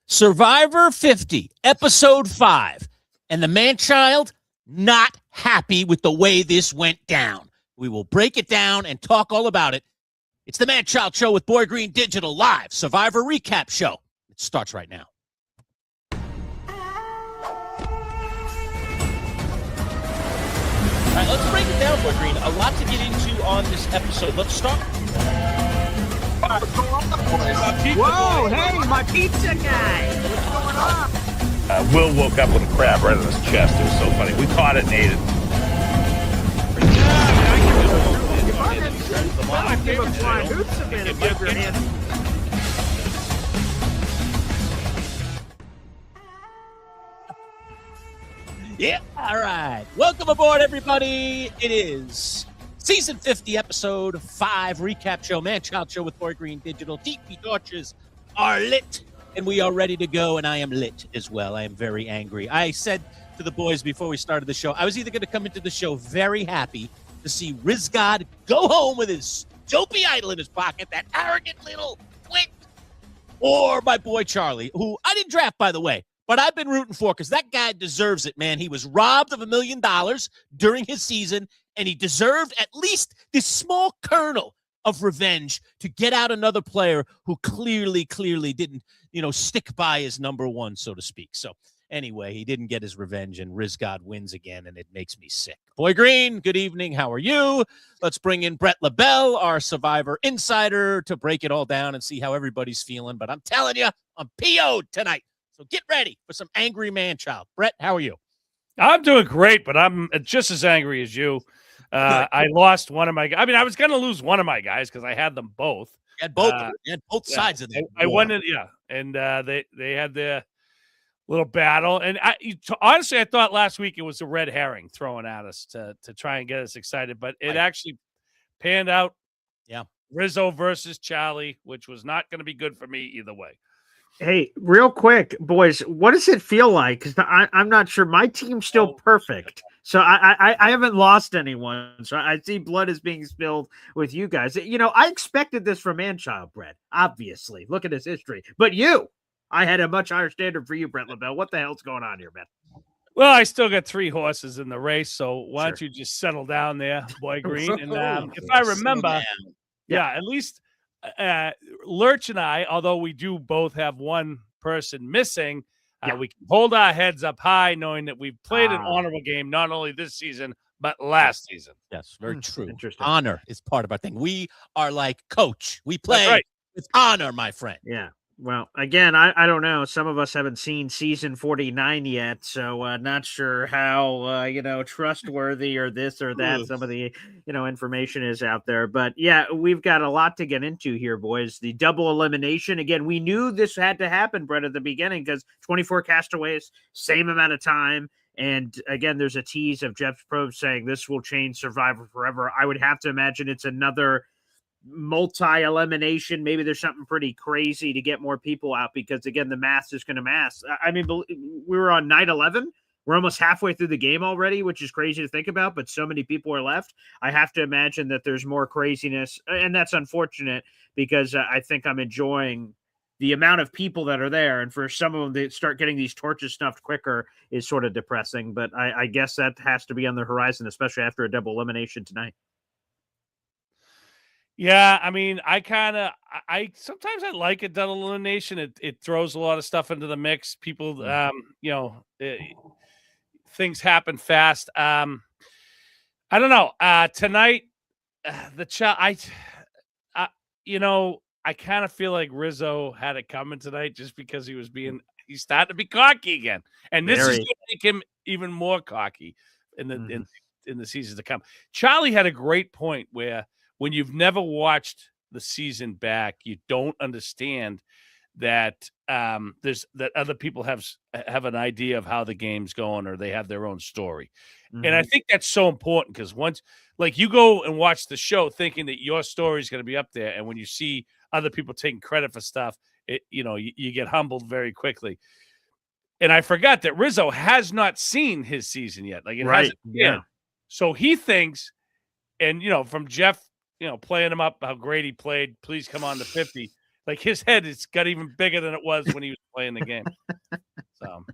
Survivor 50, episode 5. And the Manchild, not happy with the way this went down. We will break it down and talk all about it. It's the Manchild Show with Boy Green Digital live Survivor recap show. It starts right now. All right, let's break it down, Boy Green. A lot to get into on this episode. Let's start. Whoa, hey, my pizza guy. What's going on? Will woke up with a crab right on his chest. It was so funny. We caught it and ate it. I give him flying hoops a minute. Give your hand. Yeah, all right. Welcome aboard, everybody. It is Season 50, Episode 5 recap show, Manchild Show with Boy Green Digital. DP torches are lit, and we are ready to go, and I am lit as well. I am very angry. I said to the boys before we started the show, I was either going to come into the show very happy to see Rizzo go home with his dopey idol in his pocket, that arrogant little twink, or my boy Charlie, who I didn't draft, by the way, but I've been rooting for because that guy deserves it, man. He was robbed of $1 million during his season, and he deserved at least this small kernel of revenge to get out another player who clearly didn't, stick by his number one, so to speak. So anyway, he didn't get his revenge, and Rizzo wins again, and it makes me sick. Boy Green, good evening. How are you? Let's bring in Bret LaBelle, our Survivor insider, to break it all down and see how everybody's feeling. But I'm telling you, I'm PO'd tonight. So get ready for some angry man-child. Bret, how are you? I'm doing great, but I'm just as angry as you. I lost one of my guys. I mean, I was going to lose one of my guys because I had them both. You had both. You had both sides of that. I won it, yeah. And they had their little battle. And honestly, I thought last week it was a red herring thrown at us to try and get us excited, but it actually panned out. Yeah, Rizo versus Charlie, which was not going to be good for me either way. Hey, real quick, boys, what does it feel like? Because I'm not sure. My team's still perfect. So I haven't lost anyone. So I see blood is being spilled with you guys. I expected this from Manchild, Bret, obviously. Look at his history. But I had a much higher standard for you, Bret LaBelle. What the hell's going on here, man? Well, I still got 3 horses in the race, so why don't you just settle down there, Boy Green? And if I remember, at least Lurch and I, although we do both have one person missing, we can hold our heads up high knowing that we've played an honorable game not only this season but last season. Yes, very true. Interesting. Honor is part of our thing. We are like coach. We play with honor, my friend. Yeah. Well, again, I don't know. Some of us haven't seen season 49 yet, so not sure how, trustworthy or this or that some of the, information is out there. But, yeah, we've got a lot to get into here, boys. The double elimination. Again, we knew this had to happen, Bret, at the beginning because 24 castaways, same amount of time. And, again, there's a tease of Jeff Probst saying this will change Survivor forever. I would have to imagine it's another multi-elimination. Maybe there's something pretty crazy to get more people out because, again, the mass is going to mass. I mean, we were on night 11. We're almost halfway through the game already, which is crazy to think about, but so many people are left. I have to imagine that there's more craziness, and that's unfortunate because I think I'm enjoying the amount of people that are there, and for some of them to start getting these torches snuffed quicker is sort of depressing, but I guess that has to be on the horizon, especially after a double elimination tonight. Yeah, I mean, I sometimes I like a double elimination. It throws a lot of stuff into the mix. People, things happen fast. I don't know. Tonight, I kind of feel like Rizo had it coming tonight just because he's starting to be cocky again, and this is going to make him even more cocky in the seasons to come. Charlie had a great point where, when you've never watched the season back, you don't understand that that other people have an idea of how the game's going, or they have their own story. And I think that's so important because once, like, you go and watch the show thinking that your story is going to be up there, and when you see other people taking credit for stuff, you get humbled very quickly. And I forgot that Rizo has not seen his season yet. Like, it hasn't. Yeah. So he thinks, and from Jeff, playing him up, how great he played, please come on to 50. Like his head, it's got even bigger than it was when he was playing the game. So,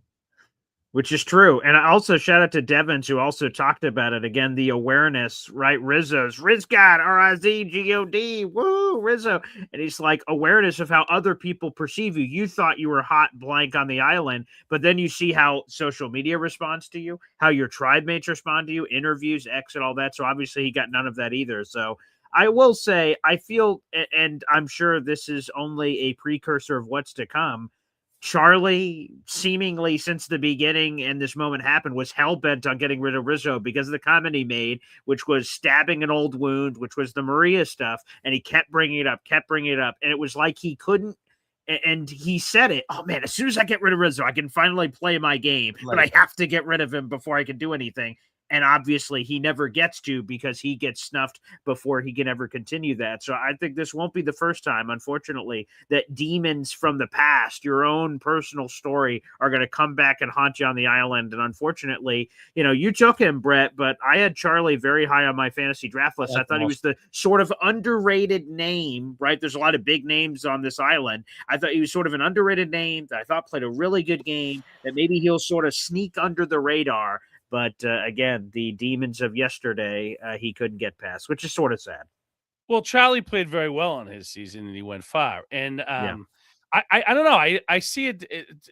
which is true. And I also shout out to Devins, who also talked about it. Again, the awareness, right? Rizzo's Rizgod, R-I-Z-G-O-D, woo, Rizzo. And he's like, awareness of how other people perceive you. You thought you were hot blank on the island, but then you see how social media responds to you, how your tribe mates respond to you, interviews, X and all that. So obviously he got none of that either. So I will say, I feel, and I'm sure this is only a precursor of what's to come, Charlie, seemingly since the beginning and this moment happened, was hell-bent on getting rid of Rizzo because of the comment he made, which was stabbing an old wound, which was the Maria stuff, and he kept bringing it up, and it was like he couldn't, and he said it, oh man, as soon as I get rid of Rizzo, I can finally play my game, but I have to get rid of him before I can do anything. And obviously he never gets to, because he gets snuffed before he can ever continue that. So I think this won't be the first time, unfortunately, that demons from the past, your own personal story, are going to come back and haunt you on the island. And unfortunately, you took him, Bret, but I had Charlie very high on my fantasy draft list. I thought he was the sort of underrated name, right? There's a lot of big names on this island. I thought he was sort of an underrated name that I thought played a really good game, that maybe he'll sort of sneak under the radar. But again, the demons of yesterday, he couldn't get past, which is sort of sad. Well, Charlie played very well on his season, and he went far. And Yeah. I don't know. I see it.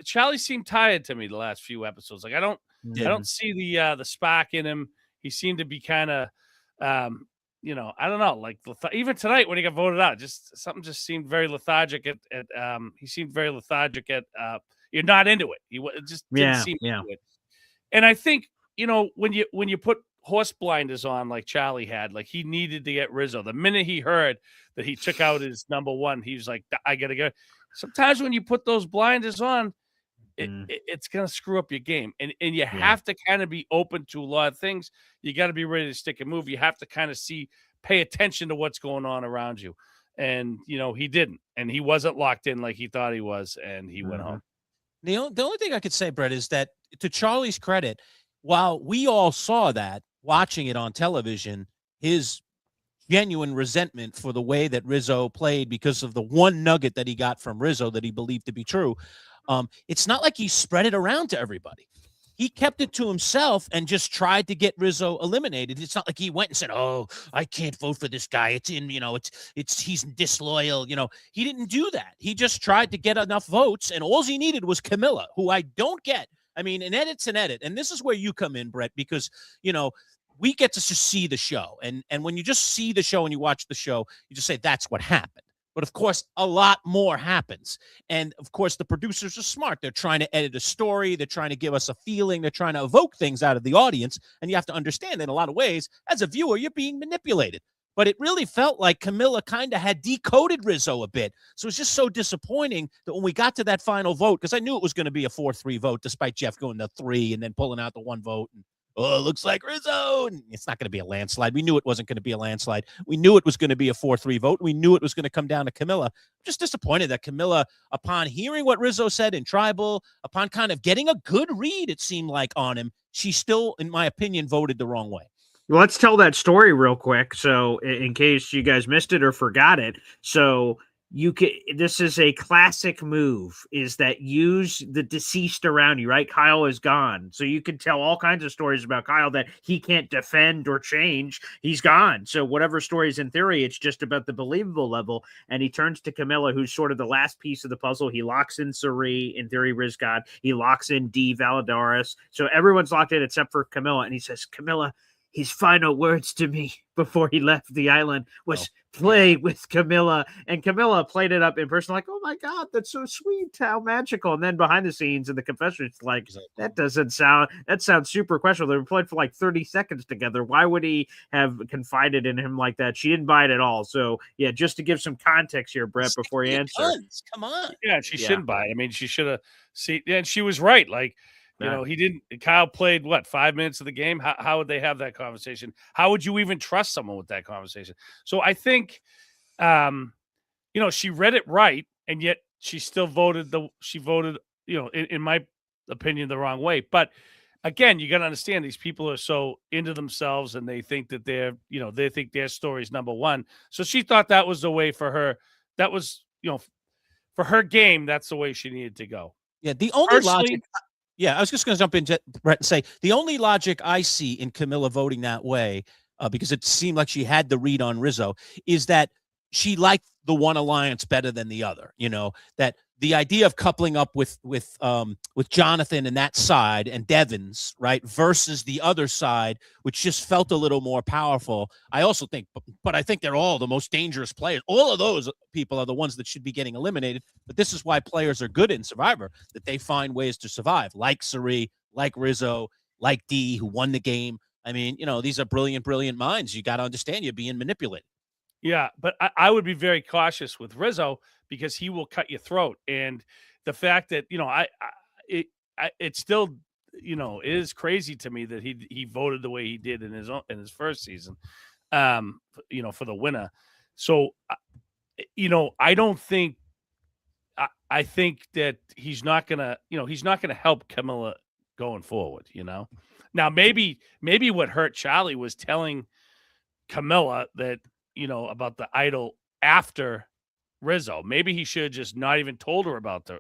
Charlie seemed tired to me the last few episodes. Like I don't see the spark in him. He seemed to be kind of, I don't know. Like even tonight when he got voted out, something just seemed very lethargic. He seemed very lethargic. You're not into it. He just didn't seem into it. And I think, when you put horse blinders on like Charlie had, like he needed to get Rizzo. The minute he heard that he took out his number one, he was like, I got to go. Sometimes when you put those blinders on, it's going to screw up your game. And you have to kind of be open to a lot of things. You got to be ready to stick and move. You have to kind of pay attention to what's going on around you. And, he didn't. And he wasn't locked in like he thought he was. And he went home. The only thing I could say, Bret, is that to Charlie's credit, while we all saw that watching it on television, his genuine resentment for the way that Rizzo played because of the one nugget that he got from Rizzo that he believed to be true, it's not like he spread it around to everybody. He kept it to himself and just tried to get Rizzo eliminated. It's not like he went and said, "Oh, I can't vote for this guy. It's he's disloyal." He didn't do that. He just tried to get enough votes, and all he needed was Camilla, who I don't get. I mean, an edit's an edit, and this is where you come in, Bret, because we get to just see the show, and when you just see the show and you watch the show, you just say that's what happened. But of course, a lot more happens. And of course, the producers are smart. They're trying to edit a story. They're trying to give us a feeling. They're trying to evoke things out of the audience. And you have to understand that in a lot of ways, as a viewer, you're being manipulated. But it really felt like Camilla kind of had decoded Rizzo a bit. So it's just so disappointing that when we got to that final vote, because I knew it was going to be a 4-3 vote, despite Jeff going to 3 and then pulling out the one vote. And it looks like Rizzo. And it's not going to be a landslide. We knew it wasn't going to be a landslide. We knew it was going to be a 4-3 vote. We knew it was going to come down to Camilla. I'm just disappointed that Camilla, upon hearing what Rizzo said in Tribal, upon kind of getting a good read, it seemed like, on him, she still, in my opinion, voted the wrong way. Well, let's tell that story real quick. So in case you guys missed it or forgot it. So this is a classic move, is that use the deceased around you, right? Kyle is gone. So you can tell all kinds of stories about Kyle that he can't defend or change. He's gone. So whatever story is in theory, it's just about the believable level. And he turns to Camilla, who's sort of the last piece of the puzzle. He locks in Sari, in theory, Rizgod. He locks in D. Valadares. So everyone's locked in except for Camilla. And he says, Camilla, his final words to me before he left the island was play with Camilla. And Camilla played it up in person like, oh my God, that's so sweet, how magical. And then behind the scenes in the confession, it's like, that sounds super questionable. They were playing for like 30 seconds together. Why would he have confided in him like that? She didn't buy it at all. So yeah, just to give some context here, Bret, before you answer. Come on. Yeah, she shouldn't buy it. I mean, she should have seen, and she was right. Like, he didn't. Kyle played 5 minutes of the game. How would they have that conversation? How would you even trust someone with that conversation? So I think, she read it right, and yet she still voted. She voted, in my opinion, the wrong way. But again, you got to understand, these people are so into themselves, and they think that they think their story is number one. So she thought that was the way for her. That was, for her game, that's the way she needed to go. Yeah, the only logic. Yeah, I was just going to jump in, Brett, and say the only logic I see in Camilla voting that way, because it seemed like she had the read on Rizo, is that she liked the one alliance better than the other. You know, that the idea of coupling up with Jonathan and that side and Devins, right, versus the other side, which just felt a little more powerful. I also think, but I think they're all the most dangerous players. All of those people are the ones that should be getting eliminated. But this is why players are good in Survivor, that they find ways to survive, like Sari, like Rizo, like D, who won the game. I mean, you know, these are brilliant, brilliant minds. You got to understand you're being manipulated. Yeah, but I would be very cautious with Rizo because he will cut your throat. And the fact that, you know, it's still, you know, it is crazy to me that he voted the way he did in his first season, you know, for the winner. So, you know, I don't think, I think that he's not going to help Camilla going forward, you know. Now, maybe what hurt Charlie was telling Camilla that, you know, about the idol after Rizo. Maybe he should have just not even told her about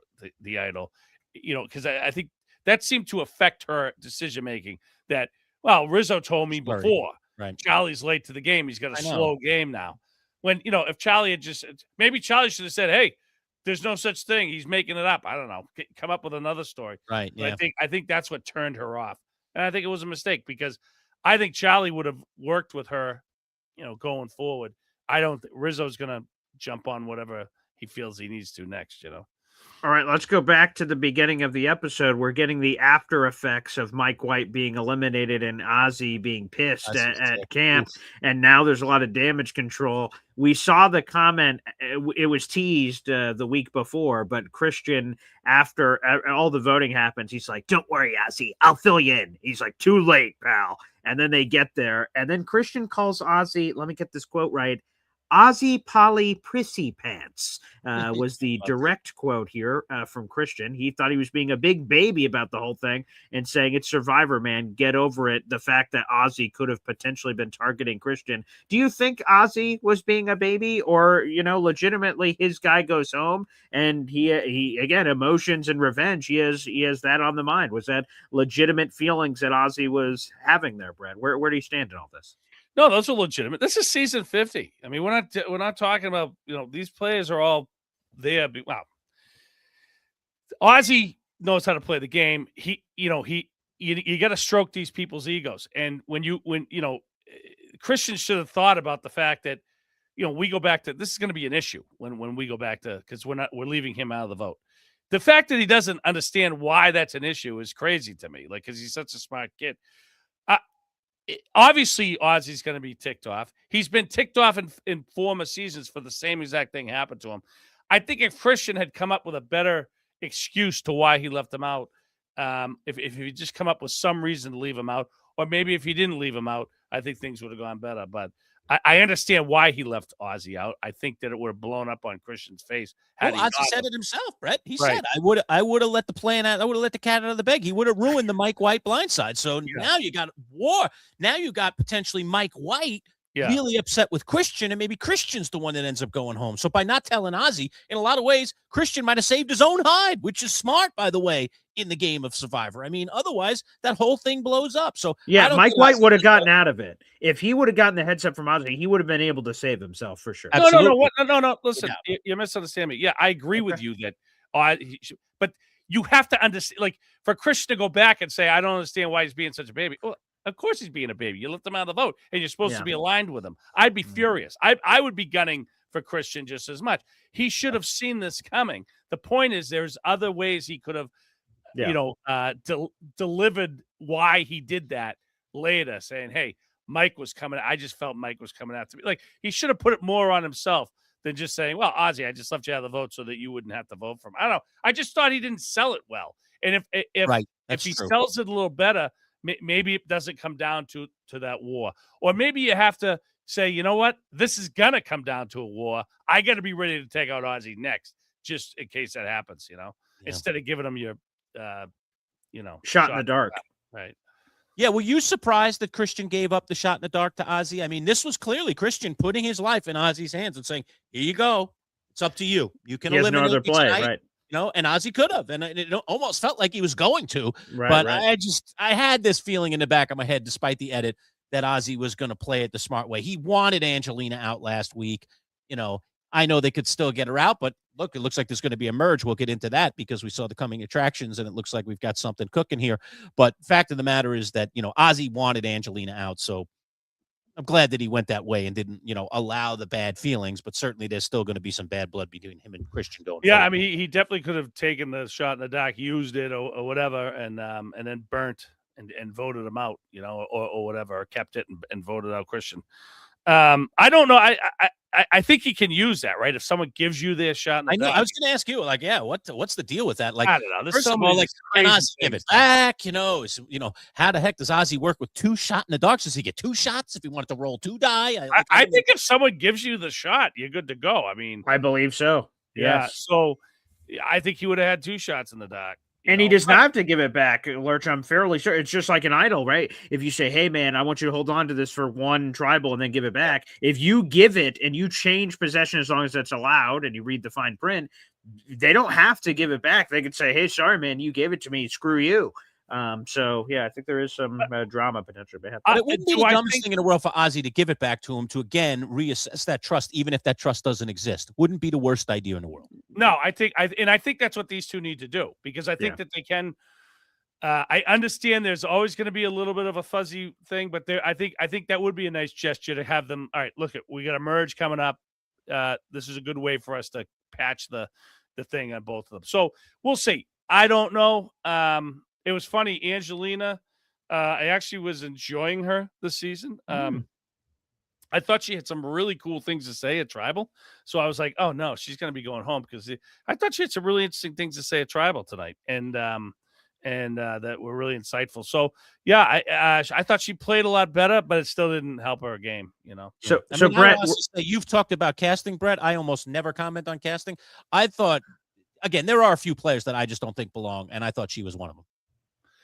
the idol, you know, because I think that seemed to affect her decision making. That, well, Rizo told me before, right? Charlie's late to the game. He's got a slow game now. When, you know, if Charlie had just, maybe Charlie should have said, hey, there's no such thing. He's making it up. I don't know. Come up with another story. Right. Yeah. I think that's what turned her off. And I think it was a mistake because I think Charlie would have worked with her, you know, going forward. I don't think Rizzo's going to jump on whatever he feels he needs to next, you know. All right, let's go back to the beginning of the episode. We're getting the after effects of Mike White being eliminated and Ozzy being pissed at camp. And now there's a lot of damage control. We saw the comment. It was teased the week before, but Christian, after all the voting happens, he's like, don't worry, Ozzy, I'll fill you in. He's like, too late, pal. And then they get there. And then Christian calls Ozzy, let me get this quote right, Ozzy Polly Prissy Pants was the direct quote here from Christian. He thought he was being a big baby about the whole thing and saying, it's Survivor, man. Get over it. The fact that Ozzy could have potentially been targeting Christian. Do you think Ozzy was being a baby, or, you know, legitimately his guy goes home and he again, emotions and revenge. He has that on the mind. Was that legitimate feelings that Ozzy was having there, Brad? Where do you stand in all this? No, those are legitimate. This is season 50. I mean, we're not talking about, you know, these players are all there. Wow. Ozzy knows how to play the game. You got to stroke these people's egos. And when you know, Christian should have thought about the fact that, you know, we go back to, this is going to be an issue when we go back to, because we're leaving him out of the vote. The fact that he doesn't understand why that's an issue is crazy to me. Like, because he's such a smart kid. Obviously, Ozzy's going to be ticked off. He's been ticked off in former seasons for the same exact thing happened to him. I think if Christian had come up with a better excuse to why he left him out, if he just come up with some reason to leave him out, or maybe if he didn't leave him out, I think things would have gone better. But I understand why he left Ozzy out. I think that it would have blown up on Christian's face. Well, Ozzy said it himself, Brett. He said, I would have let the plan out. I would have let the cat out of the bag. He would have ruined the Mike White blindside. So now you got war. Now you got potentially Mike White really upset with Christian, and maybe Christian's the one that ends up going home. So by not telling Ozzy, in a lot of ways, Christian might have saved his own hide, which is smart, by the way, in the game of Survivor. I mean, otherwise, that whole thing blows up. So yeah, Mike White would have gotten out of it. If he would have gotten the heads up from Ozzy, he would have been able to save himself for sure. No. Listen, you're misunderstanding me. Yeah, I agree with you that, but you have to understand, like, for Christian to go back and say, I don't understand why he's being such a baby. Well, of course he's being a baby. You left him out of the vote, and you're supposed to be aligned with him. I'd be furious. I would be gunning for Christian just as much. He should have seen this coming. The point is, there's other ways he could have, delivered why he did that later, saying, hey, Mike was coming. I just felt Mike was coming out to me. Like, he should have put it more on himself than just saying, well, Ozzy, I just left you out of the vote so that you wouldn't have to vote for him. I don't know. I just thought he didn't sell it well. And if he sells it a little better, maybe it doesn't come down to that war. Or maybe you have to say, you know what? This is going to come down to a war. I got to be ready to take out Ozzy next, just in case that happens, you know, instead of giving him your, shot in the dark. Right. Yeah. Were you surprised that Christian gave up the shot in the dark to Ozzy? I mean, this was clearly Christian putting his life in Ozzy's hands and saying, here you go. It's up to you. You can He has no eliminate other me play, tonight, right? and Ozzy could have, and it almost felt like he was going to. Right, but right. I had this feeling in the back of my head, despite the edit, that Ozzy was going to play it the smart way. He wanted Angelina out last week. I know they could still get her out, but look, it looks like there's going to be a merge. We'll get into that because we saw the coming attractions, and it looks like we've got something cooking here. But fact of the matter is that, Ozzy wanted Angelina out. So I'm glad that he went that way and didn't, allow the bad feelings, but certainly there's still going to be some bad blood between him and Christian going Yeah, forward. I mean, he definitely could have taken the shot in the dark, used it or whatever, and then burnt and voted him out, or whatever, or kept it and voted out Christian. I don't know. I think he can use that, right? If someone gives you their shot in the dark. I was going to ask you, like, yeah, what's the deal with that? Like, I don't know. There's first so of all, many like, can Ozzy give it back? How the heck does Ozzy work with 2 shot in the dark? Does he get 2 shots if he wanted to roll 2 die? I think if someone gives you the shot, you're good to go. I mean, I believe so. yeah. Yes. So I think he would have had 2 shots in the dark. And he does not have to give it back, Lurch. I'm fairly sure. It's just like an idol, right? If you say, hey, man, I want you to hold on to this for 1 tribal and then give it back. If you give it and you change possession as long as that's allowed and you read the fine print, they don't have to give it back. They could say, hey, sorry, man, you gave it to me. Screw you. So, yeah, I think there is some drama potentially. But it wouldn't be the dumbest thing in the world for Ozzy to give it back to him to, again, reassess that trust, even if that trust doesn't exist. Wouldn't be the worst idea in the world. No, I think that's what these two need to do, because I think that they can. I understand there's always going to be a little bit of a fuzzy thing, but I think that would be a nice gesture to have them. All right, look, we got a merge coming up. This is a good way for us to patch the thing on both of them. So we'll see. I don't know. It was funny, Angelina. I actually was enjoying her this season. I thought she had some really cool things to say at Tribal. So I was like, oh, no, she's going to be going home, because I thought she had some really interesting things to say at Tribal tonight. And that were really insightful. So, yeah, I thought she played a lot better, but it still didn't help her game, So, Brett, you've talked about casting, Brett. I almost never comment on casting. I thought, again, there are a few players that I just don't think belong, and I thought she was one of them.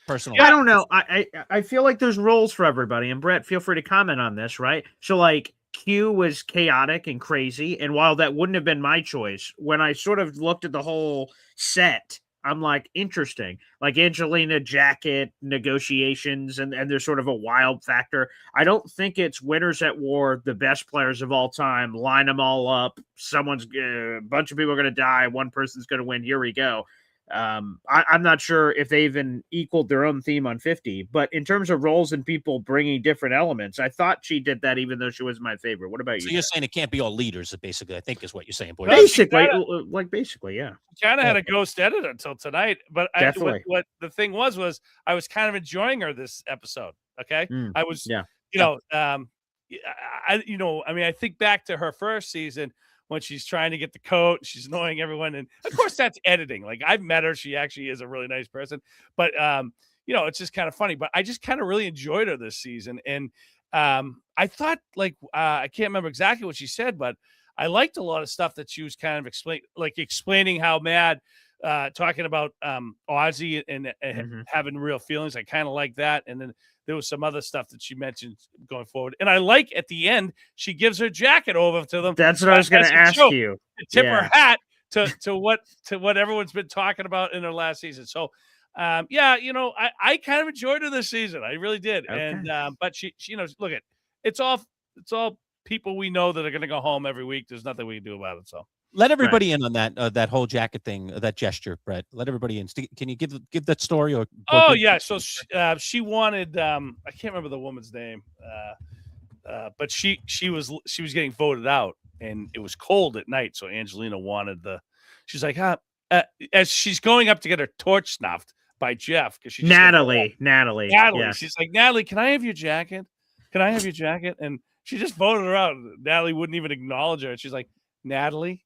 Personally, I don't know. I feel like there's roles for everybody, and Brett, feel free to comment on this, right? So, like, Q was chaotic and crazy, and while that wouldn't have been my choice, when I sort of looked at the whole set, I'm like, interesting. Like Angelina jacket negotiations, and there's sort of a wild factor. I don't think it's winners at war, the best players of all time, line them all up. A bunch of people are going to die. One person's going to win. Here we go. I'm not sure if they even equaled their own theme on 50, but in terms of roles and people bringing different elements, I thought she did that, even though she was my favorite. What about you? So you're saying it can't be all leaders, basically, I think is what you're saying, boy. Basically, yeah. Kind of had a ghost editor until tonight, but what the thing was I was kind of enjoying her this episode. Okay. I was, I mean, I think back to her first season, when she's trying to get the coat, she's annoying everyone. And of course that's editing. Like, I've met her. She actually is a really nice person, but it's just kind of funny, but I just kind of really enjoyed her this season. And I thought, like, I can't remember exactly what she said, but I liked a lot of stuff that she was kind of explaining how mad, talking about Ozzy and having real feelings. I kind of like that. And then there was some other stuff that she mentioned going forward. And I like, at the end, she gives her jacket over to them. That's what I was going to ask you. To tip her hat to what everyone's been talking about in her last season. So, I kind of enjoyed her this season. I really did. Okay. And but she look, it's all people we know that are going to go home every week. There's nothing we can do about it. So let everybody in on that whole jacket thing, that gesture, Brett. Let everybody in. Can you give that story? Or yeah. So she wanted. I can't remember the woman's name, but she was getting voted out, and it was cold at night. So Angelina wanted she's like, as she's going up to get her torch snuffed by Jeff, because she's Natalie. Yeah. She's like, Natalie, can I have your jacket? And she just voted her out. Natalie wouldn't even acknowledge her. She's like, Natalie.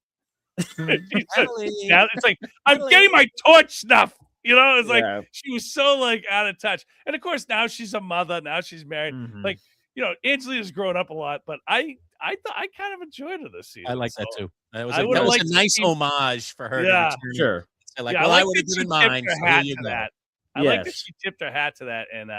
It's like, I'm getting my torch snuff. It's like she was so like out of touch. And of course, now she's a mother. Now she's married. Like, Angelina's grown up a lot, but I kind of enjoyed her this season. I like that too. That was a nice homage for her. Yeah, sure. I would have given mine. I like that she tipped her hat to that, and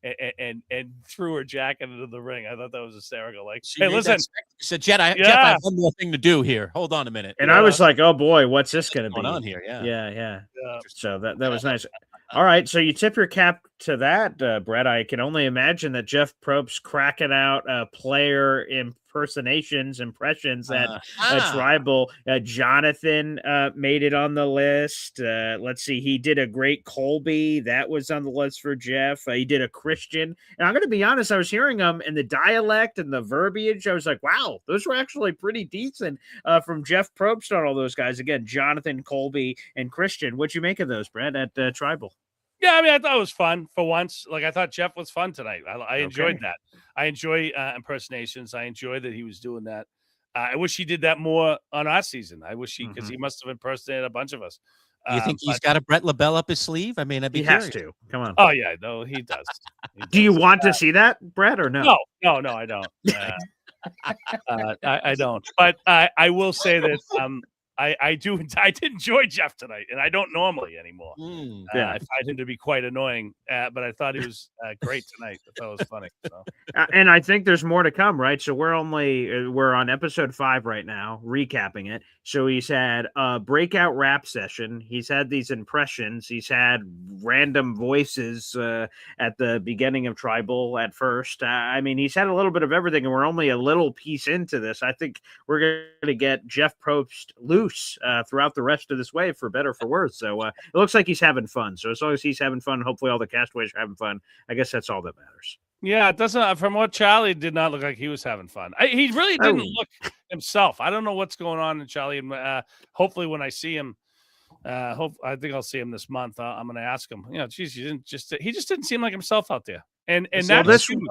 and threw her jacket into the ring. I thought that was hysterical. Like, She hey, made listen, that spectacle. She said, Jeff, I yeah, have one more thing to do here. Hold on a minute. And I was like, oh boy, what's this going to What's be? going on here? Yeah. yeah. So that was nice. All right, so you tip your cap to that, Brett. I can only imagine that Jeff Probst cracking out player impressions at Tribal. Jonathan made it on the list. Let's see, he did a great Colby. That was on the list for Jeff. He did a Christian. And I'm going to be honest, I was hearing them and the dialect and the verbiage. I was like, wow, those were actually pretty decent from Jeff Probst on all those guys. Again, Jonathan, Colby, and Christian. What'd you make of those, Brett, at Tribal? Yeah, I mean, I thought it was fun for once. Like, I thought Jeff was fun tonight. I enjoyed that. I enjoy impersonations. I enjoy that he was doing that. I wish he did that more on our season. I wish because he must have impersonated a bunch of us. Do you think he's got a Bret LaBelle up his sleeve? I mean, he has to. Come on. Oh yeah, no, he does. Do you want to see that, Brett, or no? No, I don't. I don't. But I will say that I did enjoy Jeff tonight, and I don't normally anymore. I find him to be quite annoying, but I thought he was great tonight. I thought it was funny. So. And I think there's more to come, right? So we're on episode 5 right now, recapping it. So he's had a breakout rap session. He's had these impressions. He's had random voices at the beginning of Tribal at first. I mean, he's had a little bit of everything, and we're only a little piece into this. I think we're going to get Jeff Probst loose throughout the rest of this wave, for better or for worse. So it looks like he's having fun. So as long as he's having fun, hopefully all the castaways are having fun. I guess that's all that matters. Yeah, it doesn't. From what Charlie did not look like he was having fun. He really didn't look himself. I don't know what's going on in Charlie. And hopefully, when I see him, I think I'll see him this month. I'm going to ask him. You know, geez, he just didn't seem like himself out there. And that's huge.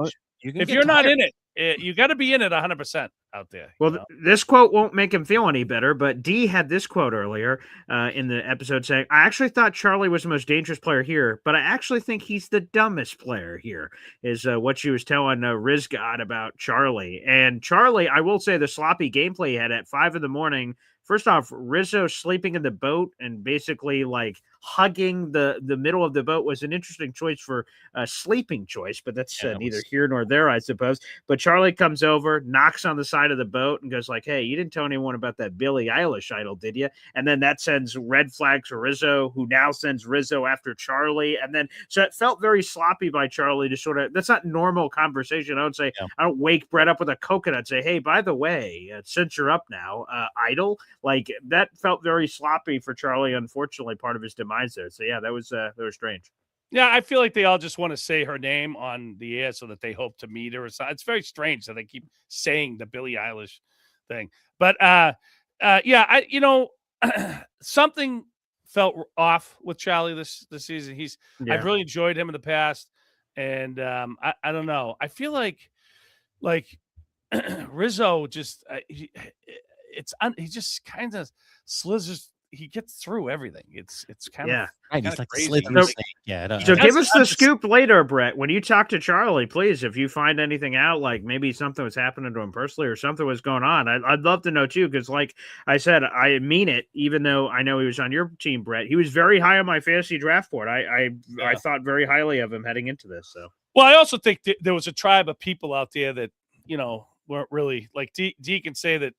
If you're not in it, you got to be in it 100% out there. Well, this quote won't make him feel any better, but D had this quote earlier in the episode saying, I actually thought Charlie was the most dangerous player here, but I actually think he's the dumbest player here, is what she was telling Riz God about Charlie. And Charlie, I will say the sloppy gameplay he had at 5 a.m. First off, Rizo sleeping in the boat and basically like hugging the middle of the boat was an interesting choice for a sleeping choice, but that's neither here nor there, I suppose. But Charlie comes over, knocks on the side of the boat and goes like, hey, you didn't tell anyone about that Billie Eilish idol, did you? And then that sends red flags for Rizo, who now sends Rizo after Charlie. And then, so it felt very sloppy by Charlie to sort of, that's not normal conversation. I would say, I don't wake Brett up with a coconut and say, hey, by the way, since you're up now, idol, like that felt very sloppy for Charlie, unfortunately, part of his demise there. So yeah, that was strange. Yeah, I feel like they all just want to say her name on the air so that they hope to meet her or something. It's very strange that they keep saying the Billie Eilish thing. But yeah, something felt off with Charlie this season. I've really enjoyed him in the past, and I don't know. I feel like Rizo just he just kind of slithers. He gets through everything. It's kind of he's like crazy. So give us the scoop later, Brett. When you talk to Charlie, please, if you find anything out, like maybe something was happening to him personally or something was going on, I'd love to know too. Because like I said, I mean it. Even though I know he was on your team, Brett, he was very high on my fantasy draft board. I thought very highly of him heading into this. So well, I also think there was a tribe of people out there that weren't really like D can say that.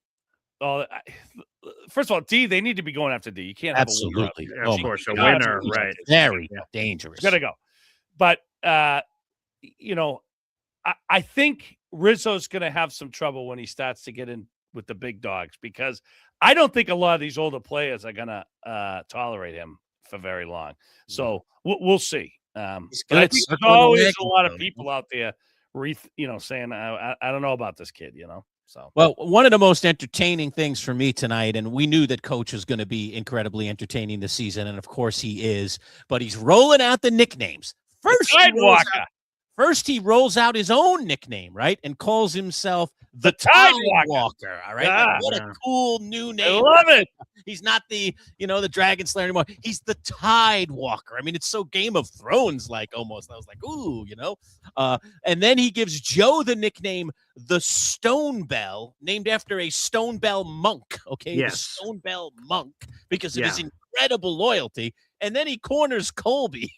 First of all, D, they need to be going after D. You can't have absolutely, of course, a winner, right? Very dangerous. Gotta go. But I think Rizzo's gonna have some trouble when he starts to get in with the big dogs, because I don't think a lot of these older players are gonna tolerate him for very long. So we'll see. But I think there's always a lot of people out there, saying I don't know about this kid, So, well, one of the most entertaining things for me tonight, and we knew that Coach was going to be incredibly entertaining this season, and of course he is, but he's rolling out the nicknames. First, he rolls out his own nickname, right, and calls himself the Tide Walker. All right, like, what a cool new name! I love it. He's not the Dragon Slayer anymore. He's the Tide Walker. I mean, it's so Game of Thrones like almost. I was like, ooh, And then he gives Joe the nickname the Stone Bell, named after a Stone Bell monk. Okay, yes. The Stone Bell monk, because of his incredible loyalty. And then he corners Colby.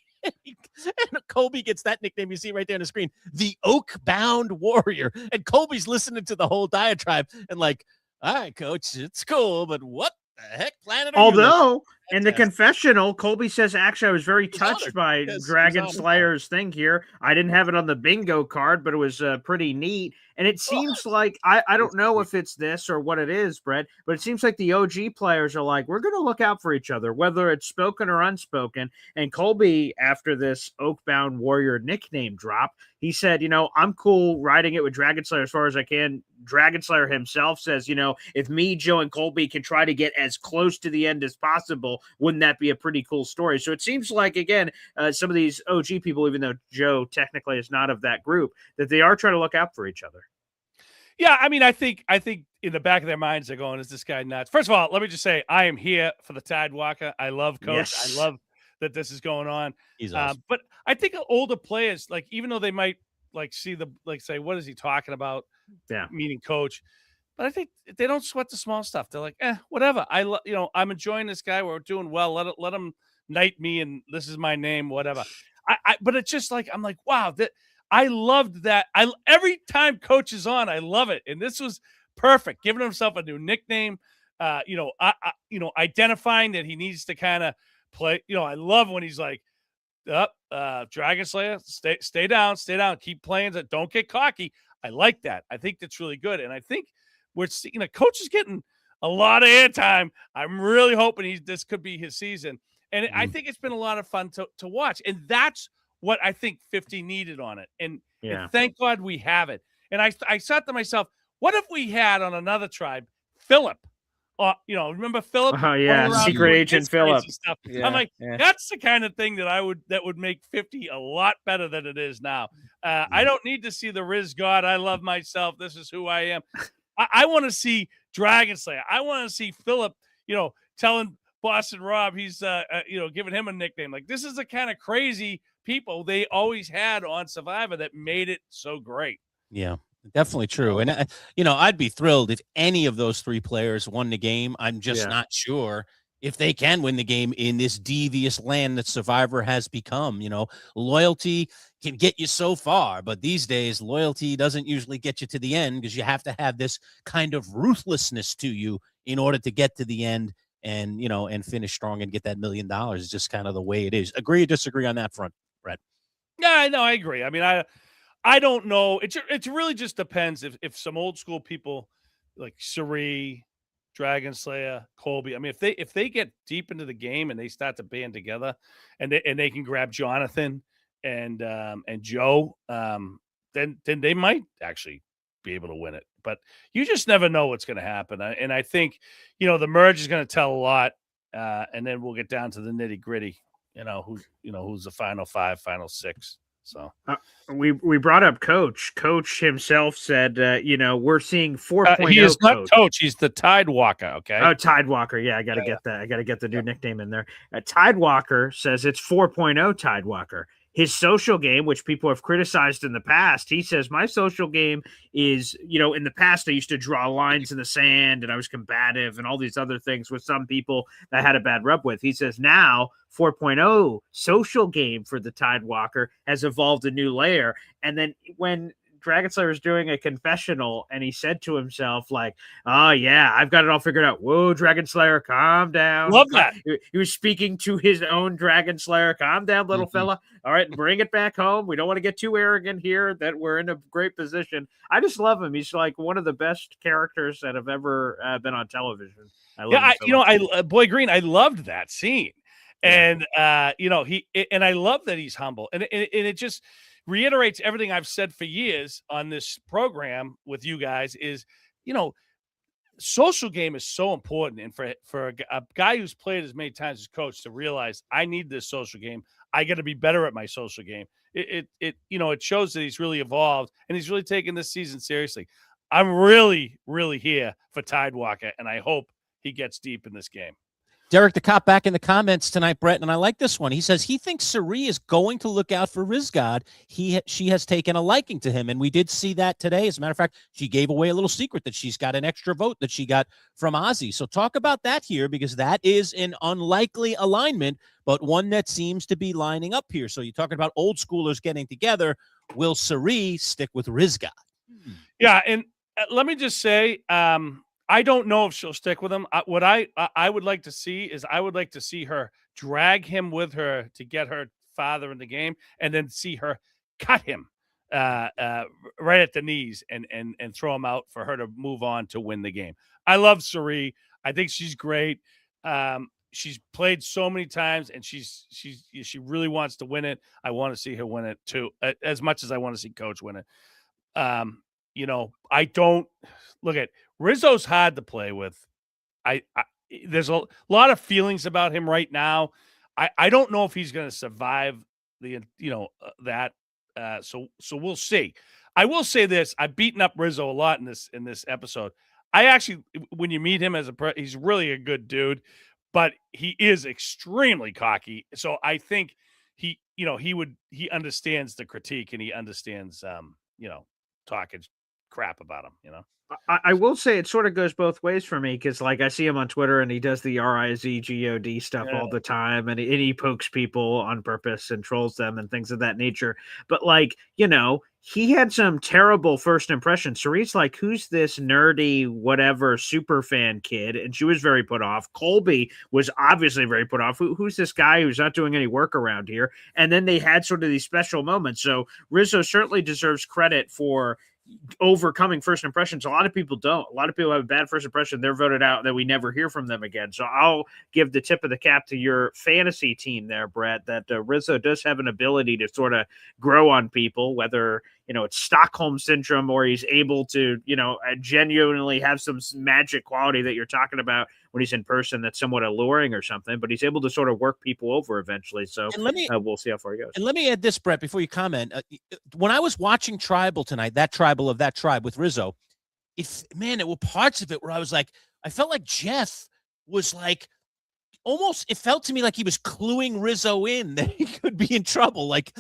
And Colby gets that nickname you see right there on the screen, the Oak-bound Warrior. And Colby's listening to the whole diatribe and like, all right, coach, it's cool, but what the heck planet are you living? Although, in the confessional, Colby says, actually, I was very touched honored. by Yes, he was Dragon honored. Slayer's thing here. I didn't have it on the bingo card, but it was pretty neat. And it seems like, I don't know if it's this or what it is, Brett, but it seems like the OG players are like, we're going to look out for each other, whether it's spoken or unspoken. And Colby, after this Oak-bound Warrior nickname drop, he said, I'm cool riding it with Dragon Slayer as far as I can. Dragon Slayer himself says, if me, Joe, and Colby can try to get as close to the end as possible, wouldn't that be a pretty cool story? So it seems like, again, some of these OG people, even though Joe technically is not of that group, that they are trying to look out for each other. Yeah, I mean, I think in the back of their minds, they're going, is this guy nuts? First of all, let me just say, I am here for the Tidewalker. I love Coach. Yes. I love that this is going on. He's awesome. But I think older players, like, even though they might say, what is he talking about? Yeah. Meaning Coach. But I think they don't sweat the small stuff. They're like, whatever. I'm enjoying this guy. We're doing well. Let him knight me, and this is my name, whatever. But it's just like, I'm like, wow, I loved that. Every time Coach is on, I love it. And this was perfect, giving himself a new nickname, identifying that he needs to kind of play. I love when he's like, Dragon Slayer, stay down, keep playing. Don't get cocky. I like that. I think that's really good. And I think we're seeing Coach is getting a lot of airtime. I'm really hoping this could be his season. And I think it's been a lot of fun to watch. And that's what I think 50 needed on it. And thank God we have it. And I thought to myself, what if we had on another tribe, Philip? Remember Philip? Oh, yeah, Secret Agent Philip. Yeah, I'm like, that's the kind of thing that would make 50 a lot better than it is now. I don't need to see the Riz God. I love myself. This is who I am. I want to see Dragon Slayer. I want to see Philip, telling Boston Rob he's, giving him a nickname. Like, this is the kind of crazy people they always had on Survivor that made it so great. Yeah, definitely true. And, I'd be thrilled if any of those three players won the game. I'm just not sure if they can win the game in this devious land that Survivor has become. Loyalty can get you so far, but these days loyalty doesn't usually get you to the end, because you have to have this kind of ruthlessness to you in order to get to the end and, and finish strong and get that $1 million. It's just kind of the way it is. Agree or disagree on that front, Brett? Yeah, I agree. I mean, I don't know. It really just depends if some old school people like Suri, Dragon Slayer, Colby. I mean, if they get deep into the game and they start to band together, and they can grab Jonathan and Joe, then they might actually be able to win it. But you just never know what's going to happen. And I think the merge is going to tell a lot, and then we'll get down to the nitty gritty. Who's the final 5, final 6. So we brought up Coach. Coach himself said, we're seeing 4.0. He is not Coach. He's the Tidewalker. Okay. Oh, Tidewalker. Yeah, I got to get that. I got to get the new nickname in there. Tidewalker says it's 4.0 Tidewalker. His social game, which people have criticized in the past, he says, my social game is, in the past, I used to draw lines in the sand and I was combative and all these other things with some people that I had a bad rub with. He says now 4.0 social game for the Tidewalker has evolved a new layer. And then when Dragon Slayer was doing a confessional and he said to himself, like, oh yeah, I've got it all figured out. Whoa, Dragon Slayer, calm down. Love that. He was speaking to his own Dragon Slayer. Calm down, little fella. All right, bring it back home. We don't want to get too arrogant here that we're in a great position. I just love him. He's like one of the best characters that have ever been on television. I love him so much. Boy Green, I loved that scene. And I love that he's humble. And it just reiterates everything I've said for years on this program with you guys is, social game is so important. And for a guy who's played as many times as Coach to realize I need this social game, I got to be better at my social game. It shows that he's really evolved and he's really taking this season seriously. I'm really, really here for Tidewalker, and I hope he gets deep in this game. Derek the Cop back in the comments tonight, Brett, and I like this one. He says he thinks Sari is going to look out for Rizgod. She has taken a liking to him, and we did see that today. As a matter of fact, she gave away a little secret that she's got an extra vote that she got from Ozzy. So talk about that here, because that is an unlikely alignment, but one that seems to be lining up here. So you're talking about old schoolers getting together. Will Sari stick with Rizgod? Yeah, and let me just say, I don't know if she'll stick with him. What I would like to see is I would like to see her drag him with her to get her father in the game, and then see her cut him right at the knees and throw him out for her to move on to win the game. I love Sari. I think she's great. She's played so many times, and she really wants to win it. I want to see her win it too, as much as I want to see Coach win it. I don't look at Rizzo's hard to play with. There's a lot of feelings about him right now. I don't know if he's going to survive that. So we'll see. I will say this: I've beaten up Rizzo a lot in this episode. I actually, when you meet him he's really a good dude, but he is extremely cocky. So I think he understands the critique, and he understands talking crap about him. I will say it sort of goes both ways for me, because like I see him on Twitter and he does the RIZGOD stuff all the time, and he pokes people on purpose and trolls them and things of that nature. But he had some terrible first impressions. Sari's like, who's this nerdy whatever super fan kid? And she was very put off. Colby was obviously very put off. Who's this guy who's not doing any work around here? And then they had sort of these special moments. So Rizzo certainly deserves credit for overcoming first impressions. A lot of people don't. A lot of people have a bad first impression. They're voted out, that we never hear from them again. So I'll give the tip of the cap to your fantasy team there, Brett, that Rizzo does have an ability to sort of grow on people, whether it's Stockholm syndrome or he's able to genuinely have some magic quality that you're talking about when he's in person that's somewhat alluring or something, but he's able to sort of work people over eventually. So we'll see how far he goes. And let me add this, Brett, before you comment. When I was watching Tribal tonight, that Tribal of that tribe with Rizzo, it were parts of it where I was like, I felt like Jeff was like, almost, it felt to me like he was cluing Rizzo in that he could be in trouble. Like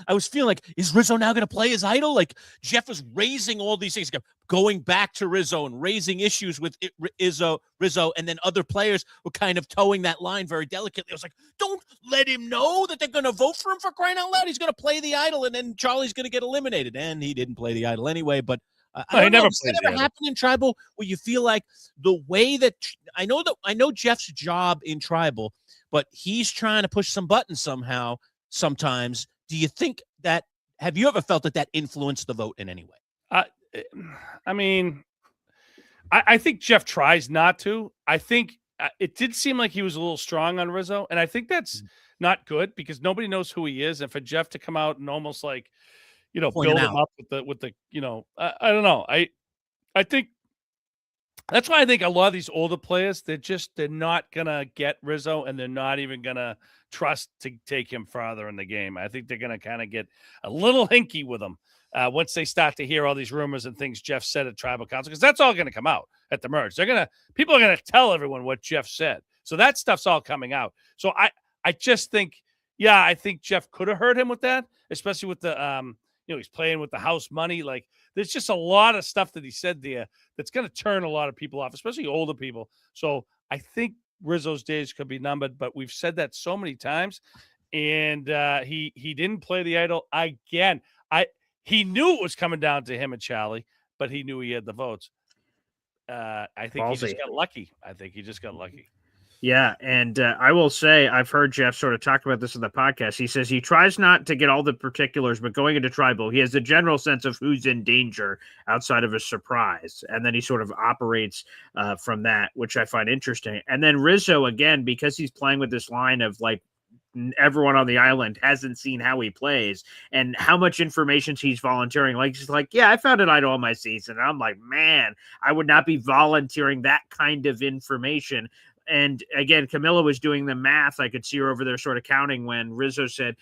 I was feeling like, is Rizzo now going to play his idol? Like Jeff was raising all these things, going back to Rizzo and raising issues with Rizzo, and then other players were kind of towing that line very delicately. I was like, don't let him know that they're going to vote for him, for crying out loud. He's going to play the idol, and then Charlie's going to get eliminated. And he didn't play the idol anyway, but I don't know. Does that ever happen in Tribal where you feel like the way that I know Jeff's job in Tribal, but he's trying to push some buttons somehow sometimes. Do you think that, have you ever felt that influenced the vote in any way? I think Jeff tries not to. I think it did seem like he was a little strong on Rizzo, and I think that's not good, because nobody knows who he is. And for Jeff to come out and almost like, build him up with the I don't know. I think that's why I think a lot of these older players, they're not gonna get Rizzo, and they're not even gonna trust to take him farther in the game. I think they're gonna kind of get a little hinky with him once they start to hear all these rumors and things Jeff said at Tribal Council, because that's all gonna come out at the merge. People are gonna tell everyone what Jeff said, so that stuff's all coming out. So I just think, I think Jeff could have hurt him with that, especially with the he's playing with the house money. Like, there's just a lot of stuff that he said there that's going to turn a lot of people off, especially older people. So I think Rizzo's days could be numbered, but we've said that so many times. And he didn't play the idol again. He knew it was coming down to him and Charlie, but he knew he had the votes. I think he just got lucky. Yeah, and I will say, I've heard Jeff sort of talk about this in the podcast. He says he tries not to get all the particulars, but going into Tribal, he has a general sense of who's in danger outside of a surprise. And then he sort of operates from that, which I find interesting. And then Rizzo, again, because he's playing with this line of like, everyone on the island hasn't seen how he plays and how much information he's volunteering. Like, he's like, I found an idol on my season. And I'm like, man, I would not be volunteering that kind of information. And again, Camilla was doing the math. I could see her over there sort of counting when Rizzo said,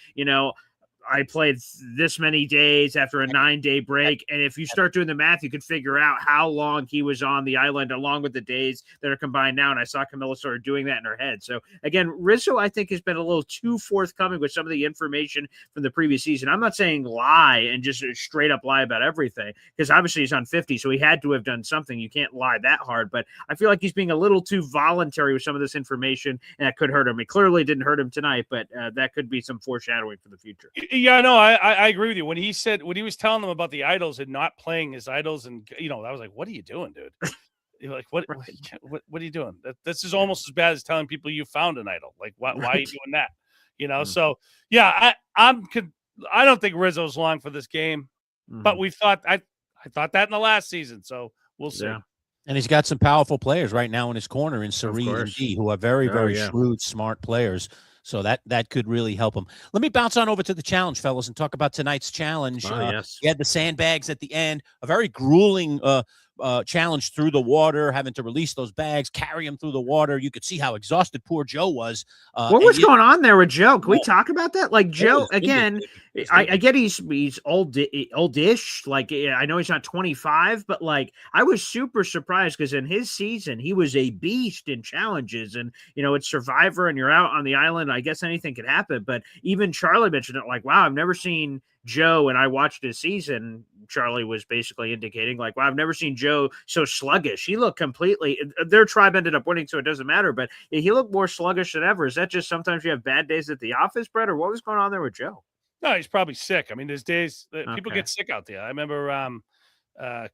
I played this many days after a 9-day break. And if you start doing the math, you could figure out how long he was on the island along with the days that are combined now. And I saw Camilla started doing that in her head. So again, Rizo, I think, has been a little too forthcoming with some of the information from the previous season. I'm not saying lie and just straight up lie about everything, because obviously he's on 50, so he had to have done something. You can't lie that hard, but I feel like he's being a little too voluntary with some of this information, and that could hurt him. It clearly didn't hurt him tonight, but that could be some foreshadowing for the future. Yeah, no, I agree with you. When he was telling them about the idols and not playing his idols, and I was like, what are you doing, dude? You're like, what are you doing? This is almost as bad as telling people you found an idol. Like, why are you doing that? So yeah, I don't think Rizzo's long for this game, but I thought that in the last season, so we'll see. Yeah. And he's got some powerful players right now in his corner in Sari and D, who are very, very shrewd, smart players. So that could really help him. Let me bounce on over to the challenge, fellas, and talk about tonight's challenge. Yes. You had the sandbags at the end, a very grueling challenge through the water, having to release those bags, carry them through the water. You could see how exhausted poor Joe was. What was going on there with Joe? Can we talk about that? Like, Joe, again, I get he's oldish. Like, I know he's not 25, but like, I was super surprised because in his season, he was a beast in challenges. And, it's Survivor and you're out on the island. I guess anything could happen. But even Charlie mentioned it, like, wow, I've never seen Joe, and I watched his season. Charlie was basically indicating, like, wow, I've never seen Joe so sluggish. He looked completely, their tribe ended up winning, so it doesn't matter, but he looked more sluggish than ever. Is that just sometimes you have bad days at the office, Brett, or what was going on there with Joe? No, he's probably sick. I mean, there's days that people get sick out there. I remember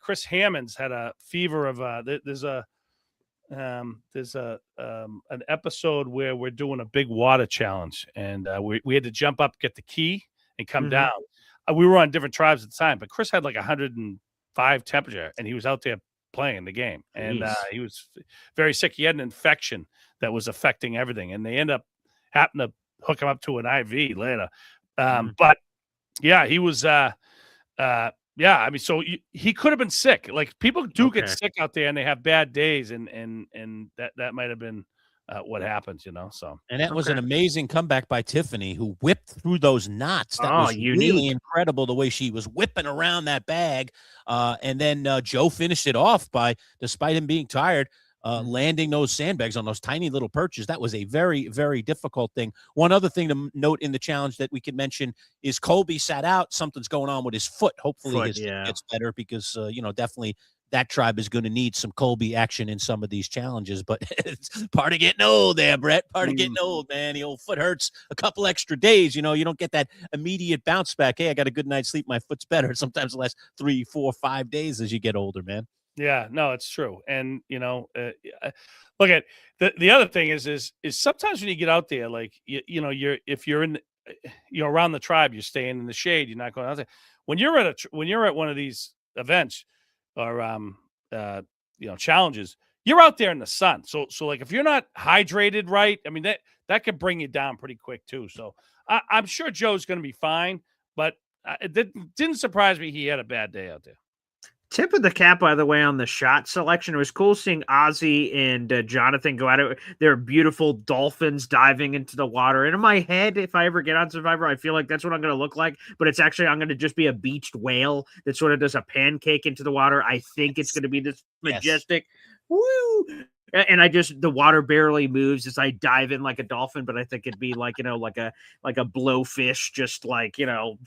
Chris Hammonds had a fever of there's an episode where we're doing a big water challenge, and we had to jump up, get the key, and come down. We were on different tribes at the time, but Chris had like 105 temperature, and he was out there playing the game, and he was very sick. He had an infection that was affecting everything, and they happened to hook him up to an IV later. But yeah, he was I mean, so he could have been sick. Like, people do get sick out there, and they have bad days, and that might have been what happens, so. And that was an amazing comeback by Tiffany, who whipped through those knots. That was really incredible, the way she was whipping around that bag. And then Joe finished it off by, despite him being tired, landing those sandbags on those tiny little perches. That was a very, very difficult thing. One other thing to note in the challenge that we can mention is Colby sat out. Something's going on with his foot. Hopefully his foot gets better, because, definitely that tribe is going to need some Colby action in some of these challenges. But it's part of getting old there, Brett. Part of getting old, man. The old foot hurts a couple extra days. You don't get that immediate bounce back. Hey, I got a good night's sleep, my foot's better. Sometimes the last 3, 4, 5 days as you get older, man. Yeah, no, it's true. And, look at the other thing is sometimes when you get out there, like, if you're around the tribe, you're staying in the shade, you're not going out there. When you're at one of these events or, challenges, you're out there in the sun. So like, if you're not hydrated right, I mean, that could bring you down pretty quick too. So I'm sure Joe's going to be fine, but it didn't surprise me he had a bad day out there. Tip of the cap, by the way, on the shot selection. It was cool seeing Ozzy and Jonathan go at it. They're beautiful dolphins diving into the water. And in my head, if I ever get on Survivor, I feel like that's what I'm going to look like. But it's actually, I'm going to just be a beached whale that sort of does a pancake into the water. I think it's going to be this majestic. Woo! And the water barely moves as I dive in like a dolphin, but I think it'd be like, like a blowfish, just like,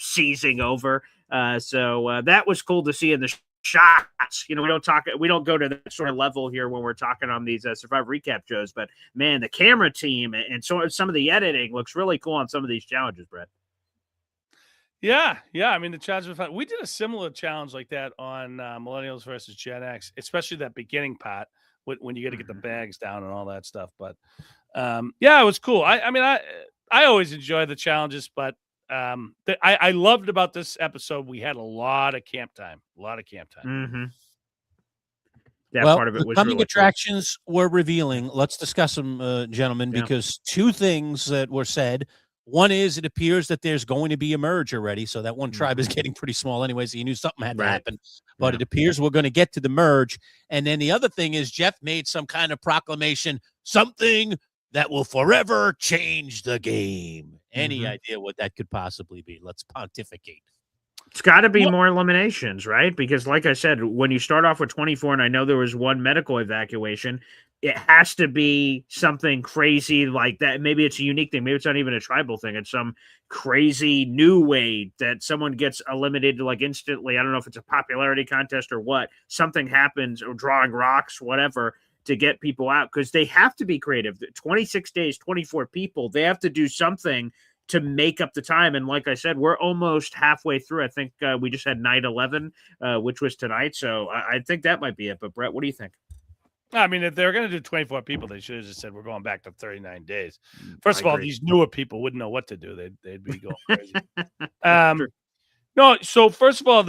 seizing over. So that was cool to see in the shots. We don't go to that sort of level here when we're talking on these Survivor recap shows, but man, the camera team and so some of the editing looks really cool on some of these challenges, Brett. Yeah. I mean, the challenge was fun. We did a similar challenge like that on Millennials versus Gen X, especially that beginning part when you got to get the bags down and all that stuff. But it was cool. I mean, I always enjoy the challenges, but I loved about this episode, we had a lot of camp time. Mm-hmm. Part of it was coming really attractions were revealing. Let's discuss them, gentlemen, because two things that were said. One is it appears that there's going to be a merge already, so that one tribe is getting pretty small anyway, so you knew something had to happen. But it appears we're going to get to the merge. And then the other thing is Jeff made some kind of proclamation, something that will forever change the game. Any idea what that could possibly be? Let's pontificate. It's got to be more eliminations, right? Because, like I said, when you start off with 24, and I know there was one medical evacuation, it has to be something crazy like that. Maybe it's a unique thing. Maybe it's not even a tribal thing. It's some crazy new way that someone gets eliminated like instantly. I don't know if it's a popularity contest or what. Something happens, or drawing rocks, whatever, to get people out, because they have to be creative. 26 days, 24 people. They have to do something to make up the time. And like I said, we're almost halfway through. I think we just had night 11, which was tonight. So I think that might be it. But Brett, what do you think? I mean, if they're going to do 24 people, they should have just said, we're going back to 39 days. First of all, these newer people wouldn't know what to do. They'd be going crazy. No, so first of all,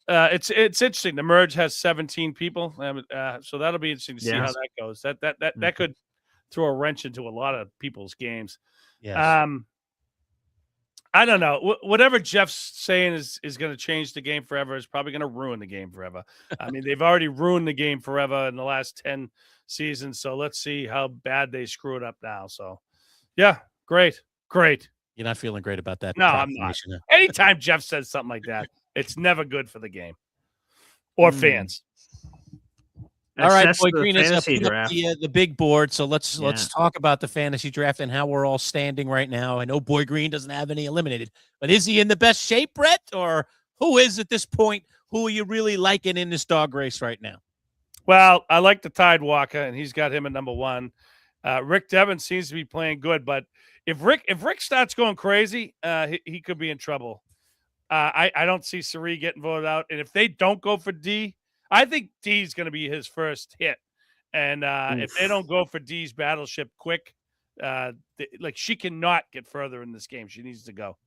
it's interesting. The merge has 17 people. So that'll be interesting to see how that goes. That could throw a wrench into a lot of people's games. Yes. I don't know. Whatever Jeff's saying is going to change the game forever is probably going to ruin the game forever. I mean, they've already ruined the game forever in the last 10 seasons. So let's see how bad they screw it up now. So, yeah, great. You're not feeling great about that. No, I'm not. Anytime Jeff says something like that, it's never good for the game or fans. All right, Boy Green is up the big board, so let's talk about the fantasy draft and how we're all standing right now. I know Boy Green doesn't have any eliminated, but is he in the best shape, Brett? Or who is at this point? Who are you really liking in this dog race right now? Well, I like the Tide Walker, and he's got him at number 1. Rick Devin seems to be playing good, but if Rick starts going crazy, he could be in trouble. I don't see Sari getting voted out, and if they don't go for D, I think D's going to be his first hit. And if they don't go for D's battleship quick, she cannot get further in this game. She needs to go.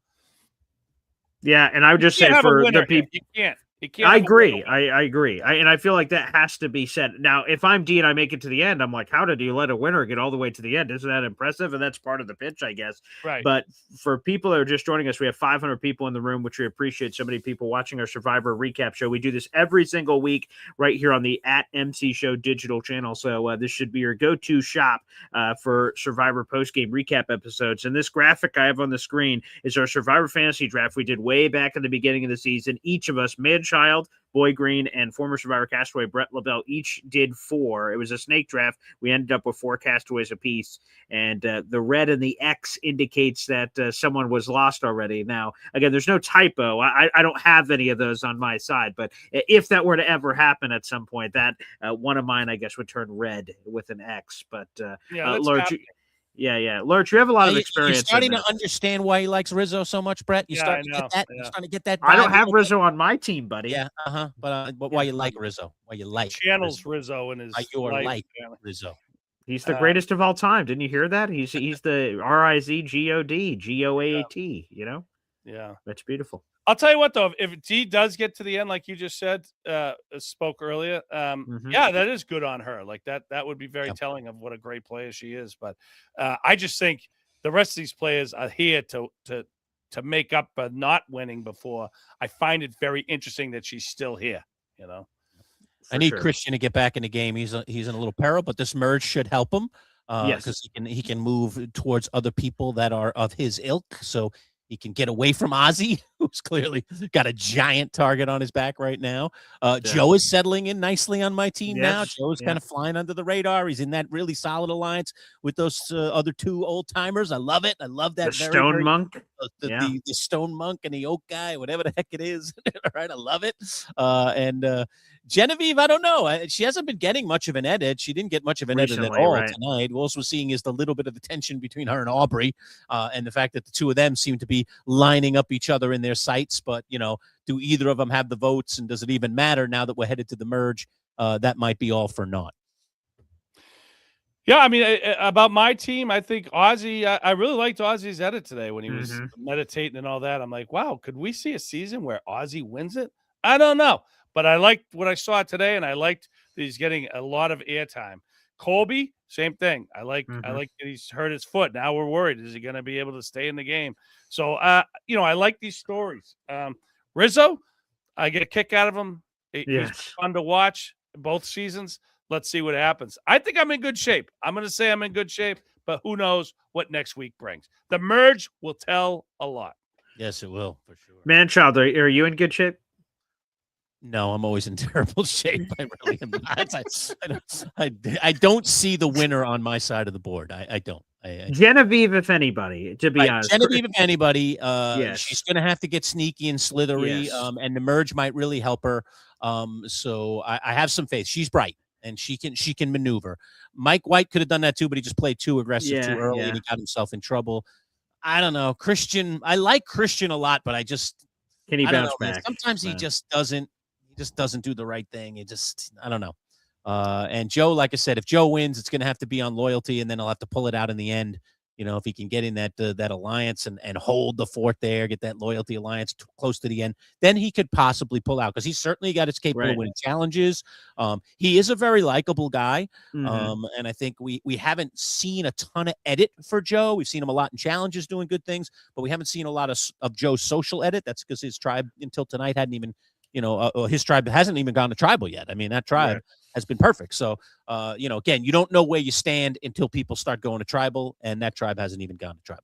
Yeah, and I would just say for the people, you can't. I agree. I agree. And I feel like that has to be said. Now, if I'm D and I make it to the end, I'm like, how did you let a winner get all the way to the end? Isn't that impressive? And that's part of the pitch, I guess. Right. But for people that are just joining us, we have 500 people in the room, which we appreciate. So many people watching our Survivor recap show. We do this every single week right here on the @MC Show digital channel. So this should be your go-to shop for Survivor post-game recap episodes. And this graphic I have on the screen is our Survivor fantasy draft we did way back in the beginning of the season. Each of us, Manchild, Boy Green, and former Survivor castaway Bret LaBelle each did 4. It was a snake draft. We ended up with 4 castaways apiece, and the red and the X indicates that someone was lost already. Now, again, there's no typo. I don't have any of those on my side, but if that were to ever happen at some point, that one of mine, I guess, would turn red with an X. But Lurch, Lurch, you have a lot of experience. You're starting to understand why he likes Rizo so much, Brett. You're starting to get that. You're starting to get that. I don't have Rizo on my team, buddy. Yeah, But why you like Rizo? Why you like channels Rizo in his Rizzo. He's the greatest of all time. Didn't you hear that? He's the RIZGOD GOAT. You know. Yeah, that's beautiful. I'll tell you what, though, if D does get to the end, like you just said, spoke earlier, that is good on her. Like that would be very telling of what a great player she is. But I just think the rest of these players are here to make up for not winning before. I find it very interesting that she's still here. You know, I need Christian to get back in the game. He's in a little peril, but this merge should help him because he can move towards other people that are of his ilk. So he can get away from Ozzy, who's clearly got a giant target on his back right now. Joe is settling in nicely on my team now. Joe's kind of flying under the radar. He's in that really solid alliance with those other 2 old timers. I love it. I love that. The Stone Monk. The Stone Monk and the Oak guy, whatever the heck it is. All right, I love it. And Genevieve, I don't know. She hasn't been getting much of an edit. She didn't get much of an edit at all tonight. We're also seeing is the little bit of the tension between her and Aubrey and the fact that the 2 of them seem to be lining up each other in their sights. But, do either of them have the votes? And does it even matter now that we're headed to the merge? That might be all for naught. Yeah, I mean, about my team, I think Ozzy, I really liked Ozzy's edit today when he was meditating and all that. I'm like, wow, could we see a season where Ozzy wins it? I don't know. But I liked what I saw today, and I liked that he's getting a lot of airtime. Colby, same thing. I like that he's hurt his foot. Now we're worried. Is he going to be able to stay in the game? So, I like these stories. Rizo, I get a kick out of him. He's fun to watch both seasons. Let's see what happens. I think I'm in good shape. I'm going to say I'm in good shape, but who knows what next week brings. The merge will tell a lot. Yes, it will, for sure. Manchild, are you in good shape? No, I'm always in terrible shape. I really am not. I don't see the winner on my side of the board. I don't. Genevieve, if anybody, to be honest. Genevieve, if anybody, yes. she's going to have to get sneaky and slithery, Yes. and the merge might really help her. So I have some faith. She's bright, and she can maneuver. Mike White could have done that too, but he just played too aggressive too early, and he got himself in trouble. I don't know. Christian, I like Christian a lot, but can he bounce back? Sometimes he just doesn't. He just doesn't do the right thing. I don't know. And Joe, like I said, if Joe wins, it's going to have to be on loyalty, and then he'll have to pull it out in the end. You know, if he can get in that alliance and hold the fort there, get that loyalty alliance close to the end, then he could possibly pull out, because he's certainly got his capable of winning challenges. He is a very likable guy. And I think we haven't seen a ton of edit for Joe. We've seen him a lot in challenges doing good things, but we haven't seen a lot of Joe's social edit. That's because his tribe until tonight hadn't even, his tribe hasn't even gone to tribal yet. I mean, that tribe has been perfect. So, again, you don't know where you stand until people start going to tribal, and that tribe hasn't even gone to tribal.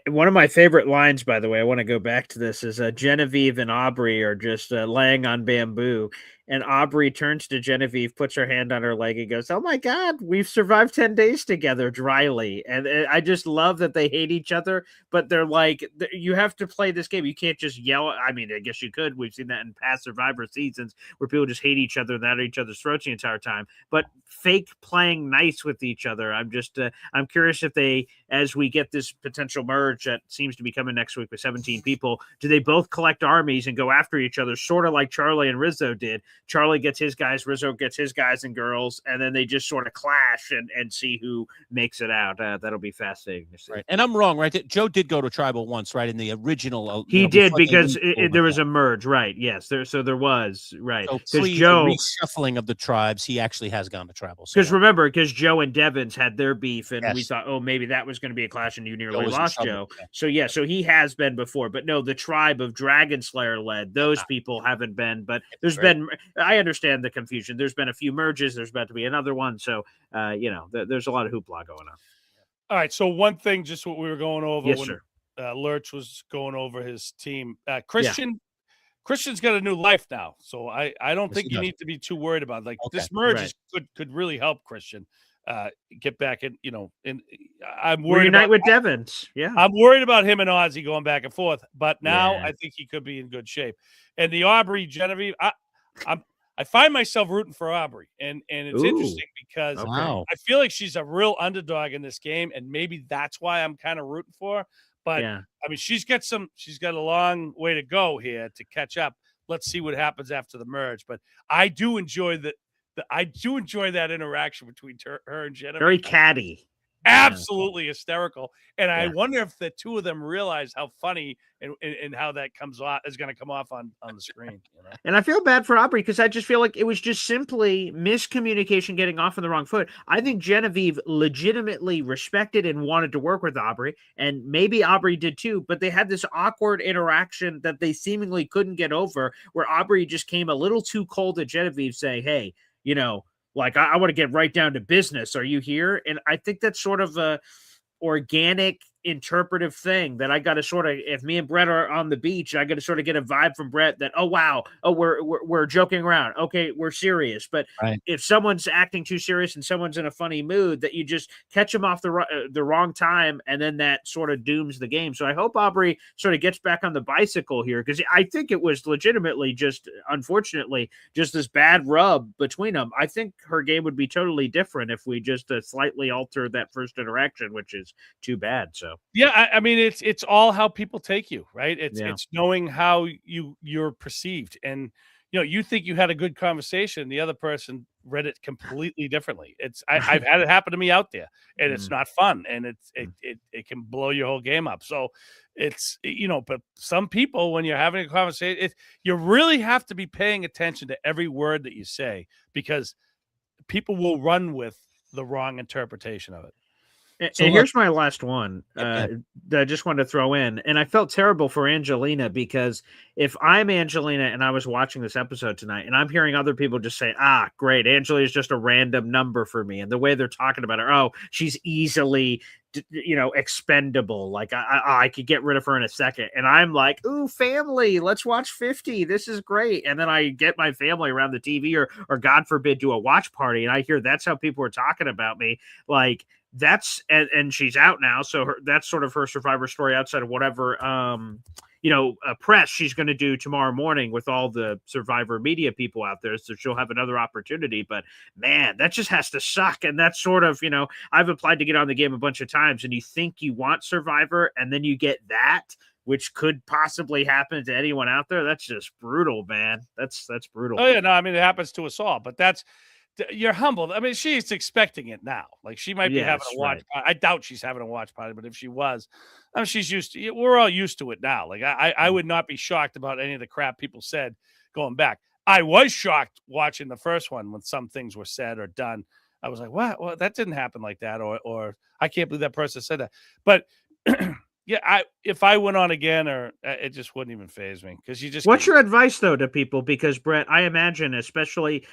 One of my favorite lines, by the way, I want to go back to this, is Genevieve and Aubrey are just laying on bamboo, and Aubrey turns to Genevieve, puts her hand on her leg, and goes, "Oh my God, we've survived 10 days together," dryly. And I just love that they hate each other, but they're like, you have to play this game. You can't just yell. I mean, I guess you could. We've seen that in past Survivor seasons where people just hate each other and at each other's throats the entire time, but fake playing nice with each other. I'm curious if they, as we get this potential merge that seems to be coming next week with 17 people, do they both collect armies and go after each other, sort of like Charlie and Rizo did? Charlie gets his guys, Rizo gets his guys and girls, and then they just sort of clash and see who makes it out. That'll be fascinating to see. Right. And I'm wrong, right? Joe did go to tribal once, right? In the original. He did, because there was a merge, right? Yes. There was, right. So Joe, reshuffling of the tribes, he actually has gone to tribal. Because remember, Joe and Devins had their beef, and we thought, oh, maybe that was going to be a clash, and you nearly lost Joe. Yeah. So he has been before, but no, the tribe of Dragon Slayer led, those people haven't been, but there's been, I understand the confusion. There's been a few merges. There's about to be another one. So, there's a lot of hoopla going on. All right. So one thing, just what we were going over sir. Lurch was going over his team. Christian's got a new life now, so I don't think you need to be too worried about it. This merge could really help Christian get back in. And I'm worried reunite with Devins. Yeah, I'm worried about him and Ozzy going back and forth, but now I think he could be in good shape. And the Aubrey Genevieve, I find myself rooting for Aubrey, and it's interesting because I feel like she's a real underdog in this game, and maybe that's why I'm kind of rooting for her. But I mean, she's got a long way to go here to catch up. Let's see what happens after the merge. But I do enjoy that interaction between her and Jennifer. Very catty. Absolutely hysterical. And I wonder if the two of them realize how funny and how that is going to come off on the screen. And I feel bad for Aubrey, because I just feel like it was just simply miscommunication, getting off on the wrong foot. I think Genevieve legitimately respected and wanted to work with Aubrey, and maybe Aubrey did too, but they had this awkward interaction that they seemingly couldn't get over, where Aubrey just came a little too cold to Genevieve, saying, "Hey, I want to get right down to business. Are you here?" And I think that's sort of a organic interpretive thing that I got to sort of, if me and Bret are on the beach, I got to sort of get a vibe from Bret that, oh, wow, we're joking around. Okay, we're serious. But if someone's acting too serious and someone's in a funny mood, that you just catch them off the wrong time, and then that sort of dooms the game. So I hope Aubrey sort of gets back on the bicycle here, because I think it was legitimately unfortunately, just this bad rub between them. I think her game would be totally different if we just slightly alter that first interaction, which is too bad. So I mean, it's all how people take you, right? It's knowing how you're perceived, and you think you had a good conversation, the other person read it completely differently. I've had it happen to me out there, and it's not fun, and it can blow your whole game up. So it's but some people, when you're having a conversation, you really have to be paying attention to every word that you say, because people will run with the wrong interpretation of it. And here's my last one that I just wanted to throw in. And I felt terrible for Angelina, because if I'm Angelina and I was watching this episode tonight and I'm hearing other people just say, great, Angelina's just a random number for me, and the way they're talking about her, she's easily expendable. Like I could get rid of her in a second. And I'm like, ooh, family, let's watch 50. This is great. And then I get my family around the TV or God forbid, do a watch party. And I hear that's how people are talking about me. Like that's, and she's out now. So that's sort of her survivor story outside of whatever, press she's going to do tomorrow morning with all the Survivor media people out there. So she'll have another opportunity. But man, that just has to suck. And that's sort of, I've applied to get on the game a bunch of times, and you think you want Survivor, and then you get that, which could possibly happen to anyone out there. That's just brutal, man. That's brutal. Oh yeah, no, I mean, it happens to us all, but you're humbled. I mean, she's expecting it now. Like she might be having a watch. Right. I doubt she's having a watch party, but if she was, I mean, she's used to. We're all used to it now. Like I would not be shocked about any of the crap people said going back. I was shocked watching the first one when some things were said or done. I was like, "What? Well, that didn't happen like that," or I can't believe that person said that. But yeah, if I went on again, or it just wouldn't even faze me because you just. What's your advice though to people? Because Bret, I imagine, especially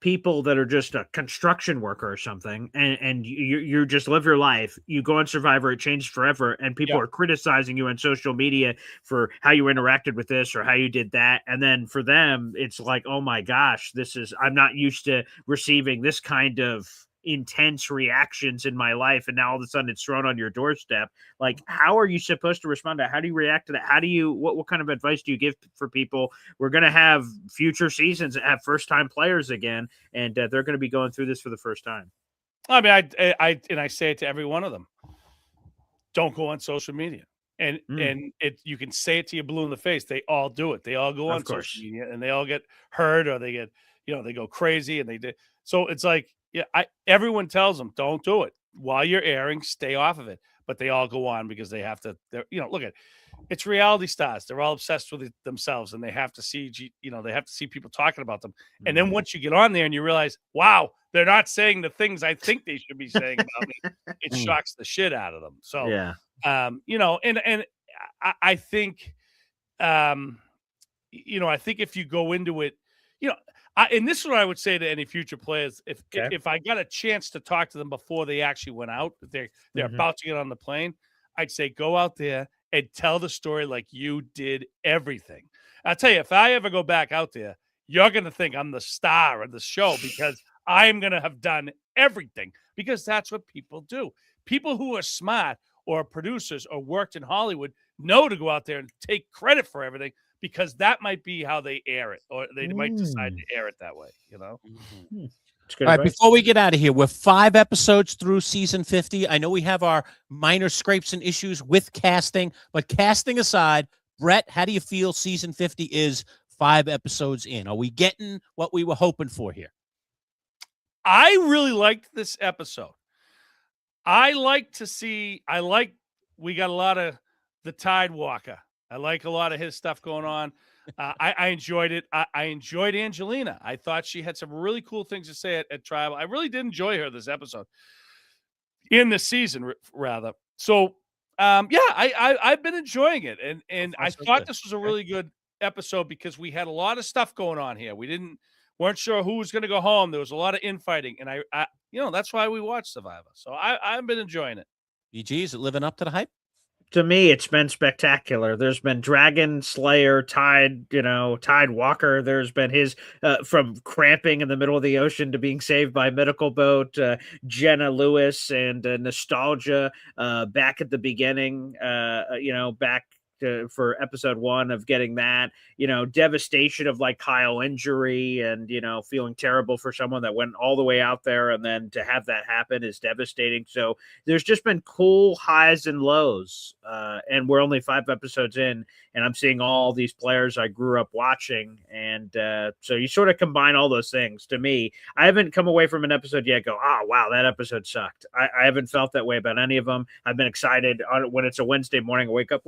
people that are just a construction worker or something, and you just live your life. You go on Survivor, it changed forever, and people are criticizing you on social media for how you interacted with this or how you did that, and then for them, it's like, oh my gosh, I'm not used to receiving this kind of intense reactions in my life, and now all of a sudden it's thrown on your doorstep. Like, how are you supposed to respond to that? How do you react to that? How do you what kind of advice do you give for people? We're going to have future seasons that have first time players again, and they're going to be going through this for the first time. I mean, I say it to every one of them: don't go on social media. And you can say it to your blue in the face. They all do it. They all go on social media, and they all get hurt, or they get they go crazy, and they do. So it's like, everyone tells them don't do it while you're airing. Stay off of it, but they all go on because they have to. Look at it's reality stars. They're all obsessed with it themselves, and they have to see they have to see people talking about them. And then once you get on there and you realize, wow, they're not saying the things I think they should be saying about me, it shocks the shit out of them. So and I think I think if you go into it, and this is what I would say to any future players: if I got a chance to talk to them before they actually went out, they're about to get on the plane, I'd say go out there and tell the story like you did everything. I'll tell you, if I ever go back out there, you're going to think I'm the star of the show because I'm going to have done everything, because that's what people do. People who are smart or producers or worked in Hollywood know to go out there and take credit for everything, because that might be how they air it, or they might decide to air it that way, All right, before we get out of here, we're 5 episodes through season 50. I know we have our minor scrapes and issues with casting, but casting aside, Bret, how do you feel season 50 is 5 episodes in? Are we getting what we were hoping for here? I really liked this episode. We got a lot of the Tide Walker. I like a lot of his stuff going on. I enjoyed it. I enjoyed Angelina. I thought she had some really cool things to say at Tribal. I really did enjoy her this episode, in the season, rather. So, I've been enjoying it. And I thought this was a really good episode because we had a lot of stuff going on here. Weren't sure who was going to go home. There was a lot of infighting. And I that's why we watched Survivor. So I've been enjoying it. BG, is it living up to the hype? To me, it's been spectacular. There's been Dragon Slayer, Tide Walker. There's been his from cramping in the middle of the ocean to being saved by a medical boat. Jenna Lewis and nostalgia back at the beginning. Back for episode 1 of getting that, devastation of like Kyle injury and, feeling terrible for someone that went all the way out there. And then to have that happen is devastating. So there's just been cool highs and lows. And we're only 5 episodes in, and I'm seeing all these players I grew up watching. And so you sort of combine all those things. To me, I haven't come away from an episode yet go, oh, wow, that episode sucked. I haven't felt that way about any of them. I've been excited when it's a Wednesday morning. I wake up,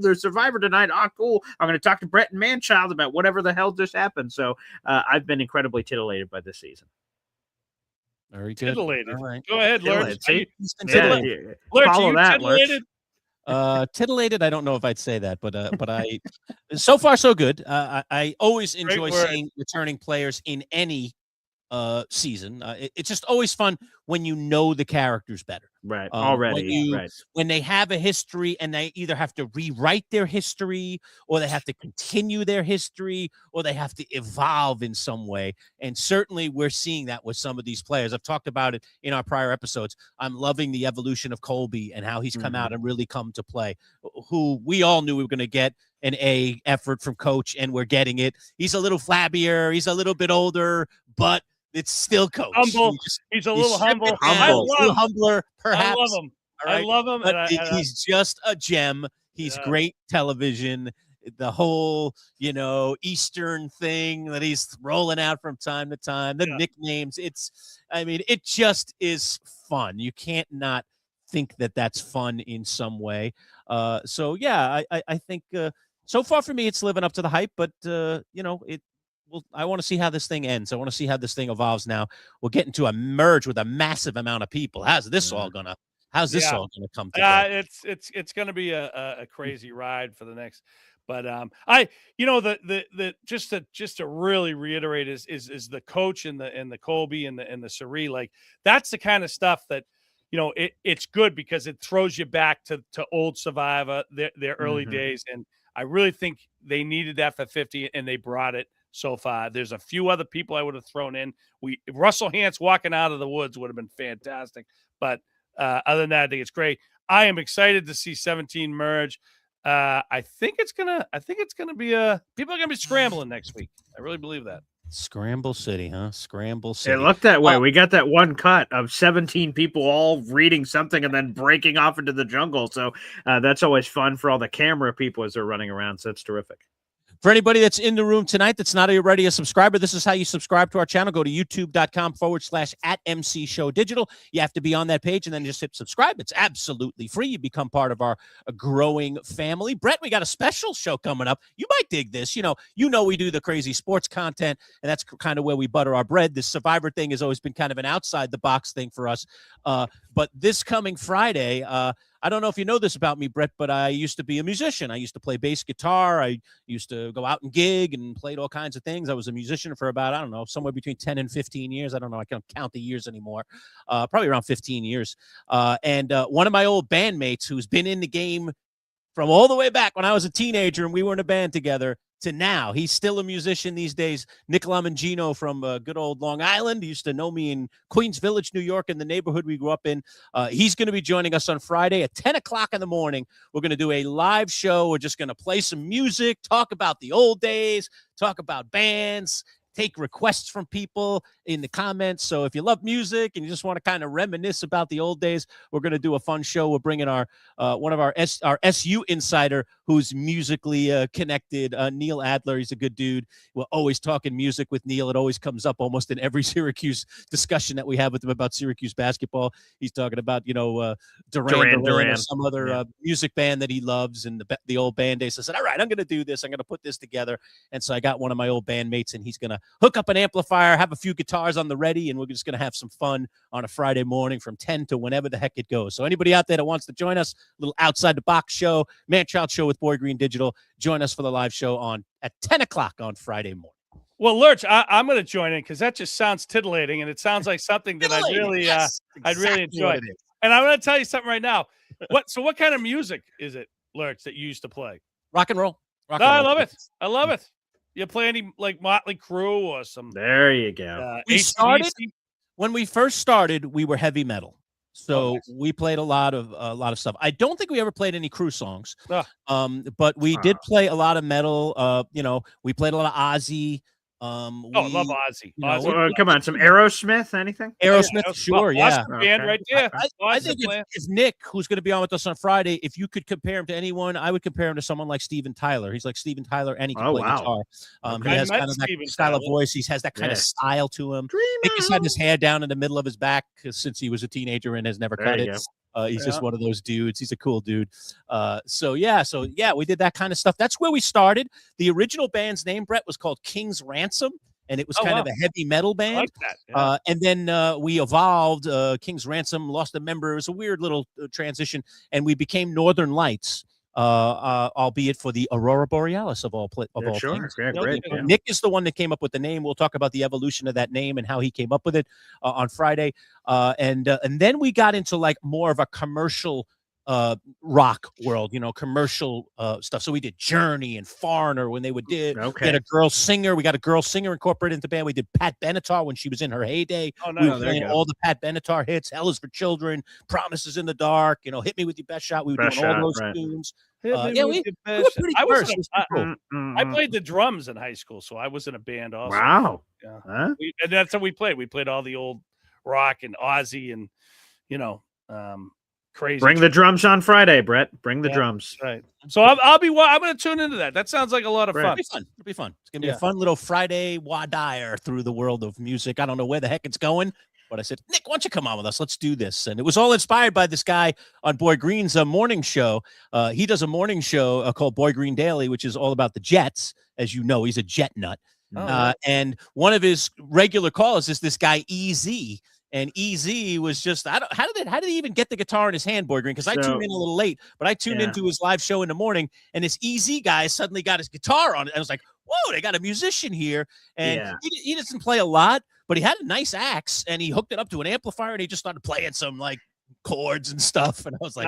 there's Survivor tonight. Oh, cool. I'm going to talk to Bret and Manchild about whatever the hell just happened. So I've been incredibly titillated by this season. Very good. Titillated. Right. Go ahead, Lurch. Titillated. Follow that, titillated? Titillated, I don't know if I'd say that, but I so far so good. I always enjoy seeing returning players in any season. It's just always fun when you know the characters better. Right. Already. Right. When they have a history and they either have to rewrite their history or they have to continue their history or they have to evolve in some way. And certainly we're seeing that with some of these players. I've talked about it in our prior episodes. I'm loving the evolution of Colby and how he's come out and really come to play, who we all knew we were going to get an A effort from coach, and we're getting it. He's a little flabbier. He's a little bit older, but it's still coach. Humble. He's a little humble. I love humbler, perhaps. I love him. I love him. But he's just a gem. He's great television. The whole, Eastern thing that he's rolling out from time to time, the nicknames. It just is fun. You can't not think that that's fun in some way. I think so far for me, it's living up to the hype, but I want to see how this thing ends. I want to see how this thing evolves now. We'll get into a merge with a massive amount of people. How's this all gonna come together? It's gonna be a crazy ride for the next. But just to really reiterate is the coach and the Colby and the Sari, like that's the kind of stuff that it's good because it throws you back to old Survivor, their early days, and I really think they needed that for 50, and they brought it. So far, there's a few other people I would have thrown in. Russell Hantz walking out of the woods would have been fantastic, but other than that, I think it's great. I am excited to see 17 merge. I think it's gonna be people are gonna be scrambling next week. I really believe that. Scramble City, huh? Scramble City. It looked that way. We got that one cut of 17 people all reading something and then breaking off into the jungle. So that's always fun for all the camera people as they're running around. So it's terrific. For anybody that's in the room tonight that's not already a subscriber, this is how you subscribe to our channel. Go to youtube.com/@MC Show Digital. You have to be on that page and then just hit subscribe. It's absolutely free. You become part of our growing family. Bret, we got a special show coming up. You might dig this. You know, we do the crazy sports content, and that's kind of where we butter our bread. This Survivor thing has always been kind of an outside the box thing for us. But this coming Friday, I don't know if you know this about me, Bret, but I used to be a musician. I used to play bass guitar. I used to go out and gig and played all kinds of things. I was a musician for about, I don't know, somewhere between 10 and 15 years. I don't know. I can't count the years anymore. Probably around 15 years. And one of my old bandmates who's been in the game from all the way back when I was a teenager and we were in a band together to now, he's still a musician these days. Nick Lamangino from good old Long Island. He used to know me in Queens Village, New York, in the neighborhood we grew up in. He's going to be joining us on Friday at 10 o'clock in the morning. We're going to do a live show. We're just going to play some music, talk about the old days, talk about bands, take requests from people in the comments. So if you love music and you just want to kind of reminisce about the old days, we're going to do a fun show. We're bringing our one of our SU insider who's musically connected, Neil Adler. He's a good dude. We're always talking music with Neil. It always comes up almost in every Syracuse discussion that we have with him about Syracuse basketball. He's talking about, Duran or some other music band that he loves and the old band days. So I said, all right, I'm going to do this. I'm going to put this together. And so I got one of my old bandmates, and he's going to hook up an amplifier, have a few guitars on the ready, and we're just going to have some fun on a Friday morning from 10 to whenever the heck it goes. So anybody out there that wants to join us, a little outside the box show, Manchild show with Boy Green Digital, join us for the live show at 10 o'clock on Friday morning. Well, Lurch, I'm going to join in because that just sounds titillating, and it sounds like something that I'd really enjoy. And I'm going to tell you something right now. What kind of music is it, Lurch, that you used to play? Rock and roll. I love it. I love it. You play any like Motley Crue or some? There you go. When we first started, we were heavy metal, so we played a lot of stuff. I don't think we ever played any Crue songs, but we did play a lot of metal. We played a lot of Ozzy. I love Ozzy. Come on, some Aerosmith, anything? Aerosmith, sure, yeah. Band right there. I think if Nick, who's going to be on with us on Friday, if you could compare him to anyone, I would compare him to someone like Steven Tyler. He's like Steven Tyler, and he can play guitar. He has kind of that style of voice. He has that kind of style to him. Nick has had his hair down in the middle of his back since he was a teenager and has never cut it. He's just one of those dudes. He's a cool dude. So we did that kind of stuff. That's where we started. The original band's name, Bret, was called King's Ransom, and it was kind of a heavy metal band. I like that. And then we evolved. King's Ransom lost a member. It was a weird little transition, and we became Northern Lights. albeit for the Aurora Borealis of all things. Yeah, great. Yeah. Nick is the one that came up with the name. We'll talk about the evolution of that name and how he came up with it on Friday. And then we got into like more of a commercial rock world, commercial stuff. So we did Journey and Foreigner when they would did. Okay. We had a girl singer. We got a girl singer incorporated into the band. We did Pat Benatar when she was in her heyday. Oh, We nice. were playing all the Pat Benatar hits. Hell is for Children, Promises in the Dark. Hit me with your best shot. We were doing all those tunes. We were pretty diverse. I played the drums in high school, so I was in a band also. Wow. Yeah. Huh? And that's how we played. We played all the old rock and Ozzy and crazy. Bring the drums on Friday, Brett. Bring the drums. Right. So I'm going to tune into that. That sounds like a lot of fun. It'll be fun. It's going to be a fun little Friday wadire through the world of music. I don't know where the heck it's going, but I said, Nick, why don't you come on with us? Let's do this. And it was all inspired by this guy on Boy Green's morning show. He does a morning show called Boy Green Daily, which is all about the Jets. As you know, he's a Jet nut. And one of his regular callers is this guy, EZ. And EZ was just, how did he even get the guitar in his hand, Boy Green? Because I tuned in a little late, but I tuned into his live show in the morning, and this EZ guy suddenly got his guitar on it. I was like, whoa, they got a musician here. And he doesn't play a lot, but he had a nice axe, and he hooked it up to an amplifier, and he just started playing some like chords and stuff. And I was like,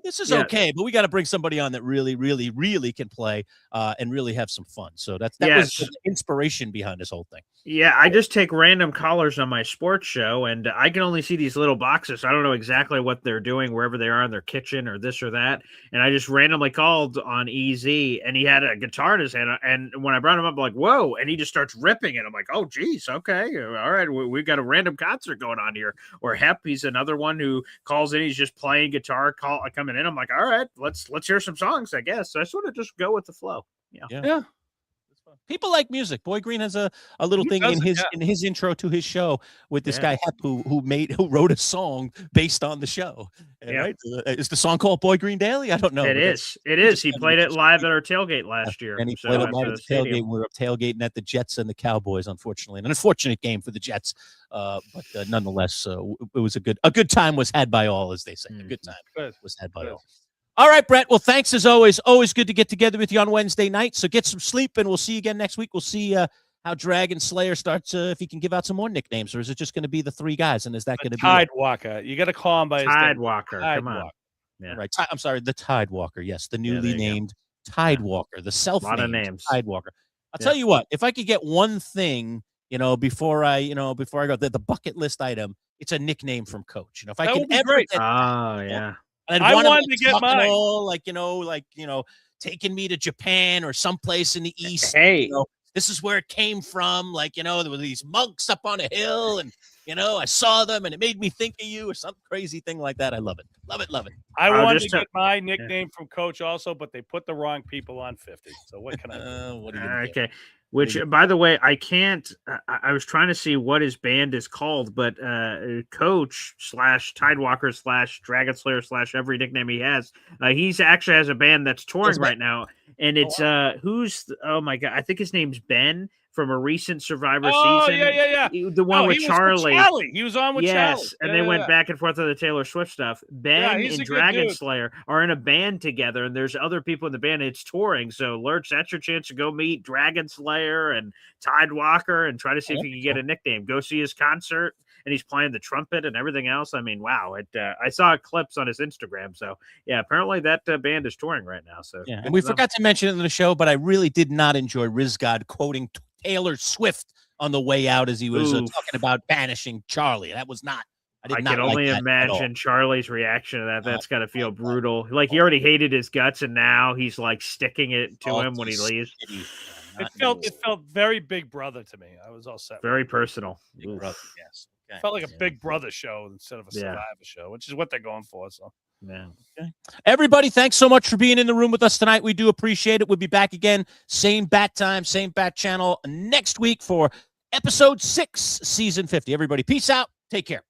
this is okay, but we got to bring somebody on that really, really, really can play and really have some fun. So that was the inspiration behind this whole thing. Yeah, I just take random callers on my sports show, and I can only see these little boxes. I don't know exactly what they're doing, wherever they are in their kitchen or this or that. And I just randomly called on EZ, and he had a guitar in his hand. And when I brought him up, I'm like, whoa. And he just starts ripping it. I'm like, oh, geez, okay. All right, we've got a random concert going on here. Or Hep, he's another one who calls in. He's just playing guitar, coming in. I'm like, all right, let's hear some songs, I guess. So I sort of just go with the flow. Yeah. People like music. Boy Green has a little thing in his intro to his show with this guy Hep who wrote a song based on the show. Right? Is the song called Boy Green Daily? I don't know. It is. He played it live at our tailgate last year. And he played it live at the tailgate. We were tailgating at the Jets and the Cowboys, unfortunately. An unfortunate game for the Jets. But nonetheless, it was a good time was had by all, as they say. A good time was had by all. All right, Brett. Well, thanks as always. Always good to get together with you on Wednesday night. So get some sleep, and we'll see you again next week. We'll see how Dragon Slayer starts, if he can give out some more nicknames, or is it just going to be the three guys? And is that going to be Tide Walker? You got to call him by his Tide name. Walker. Come on. Yeah. Right. I'm sorry, the Tide Walker. Yes, the newly named Tide Walker, the self-named Tide Walker. I'll tell you what. If I could get one thing, before I go, the bucket list item, it's a nickname from Coach. If I can ever get, I wanted to get mine. Taking me to Japan or someplace in the East. Hey, this is where it came from. There were these monks up on a hill, and I saw them, and it made me think of you, or some crazy thing like that. I love it, love it, love it. I wanted to get my nickname from Coach also, but they put the wrong people on 50. So what can I do? What are you okay. Which, by the way, I can't. I was trying to see what his band is called, but Coach / Tidewalker / Dragon Slayer / every nickname he has. He's actually has a band that's touring right now, and it's oh my god, I think his name's Ben from a recent Survivor season. Yeah. The one with Charlie. He was on with Charlie. And they went back and forth on the Taylor Swift stuff. Ben and Dragon Slayer are in a band together, and there's other people in the band. It's touring. So, Lurch, that's your chance to go meet Dragon Slayer and Tide Walker and try to see if you can get a nickname. Go see his concert, and he's playing the trumpet and everything else. I mean, wow. I saw clips on his Instagram. So, yeah, apparently that band is touring right now. So, and we forgot to mention it in the show, but I really did not enjoy Rizgod quoting Taylor Swift on the way out as he was talking about banishing Charlie. That was not. I can only imagine Charlie's reaction to that. That's got to feel brutal. Like he already hated his guts, and now he's like sticking it to him when he leaves. It felt very Big Brother to me. I was all set. Very personal. Big Brother, yes. It felt like a Big Brother show instead of a Survivor show, which is what they're going for. So. Yeah. Okay. Everybody, thanks so much for being in the room with us tonight. We do appreciate it. We'll be back again, same bat time, same bat channel next week for episode 6, season 50. Everybody, peace out. Take care.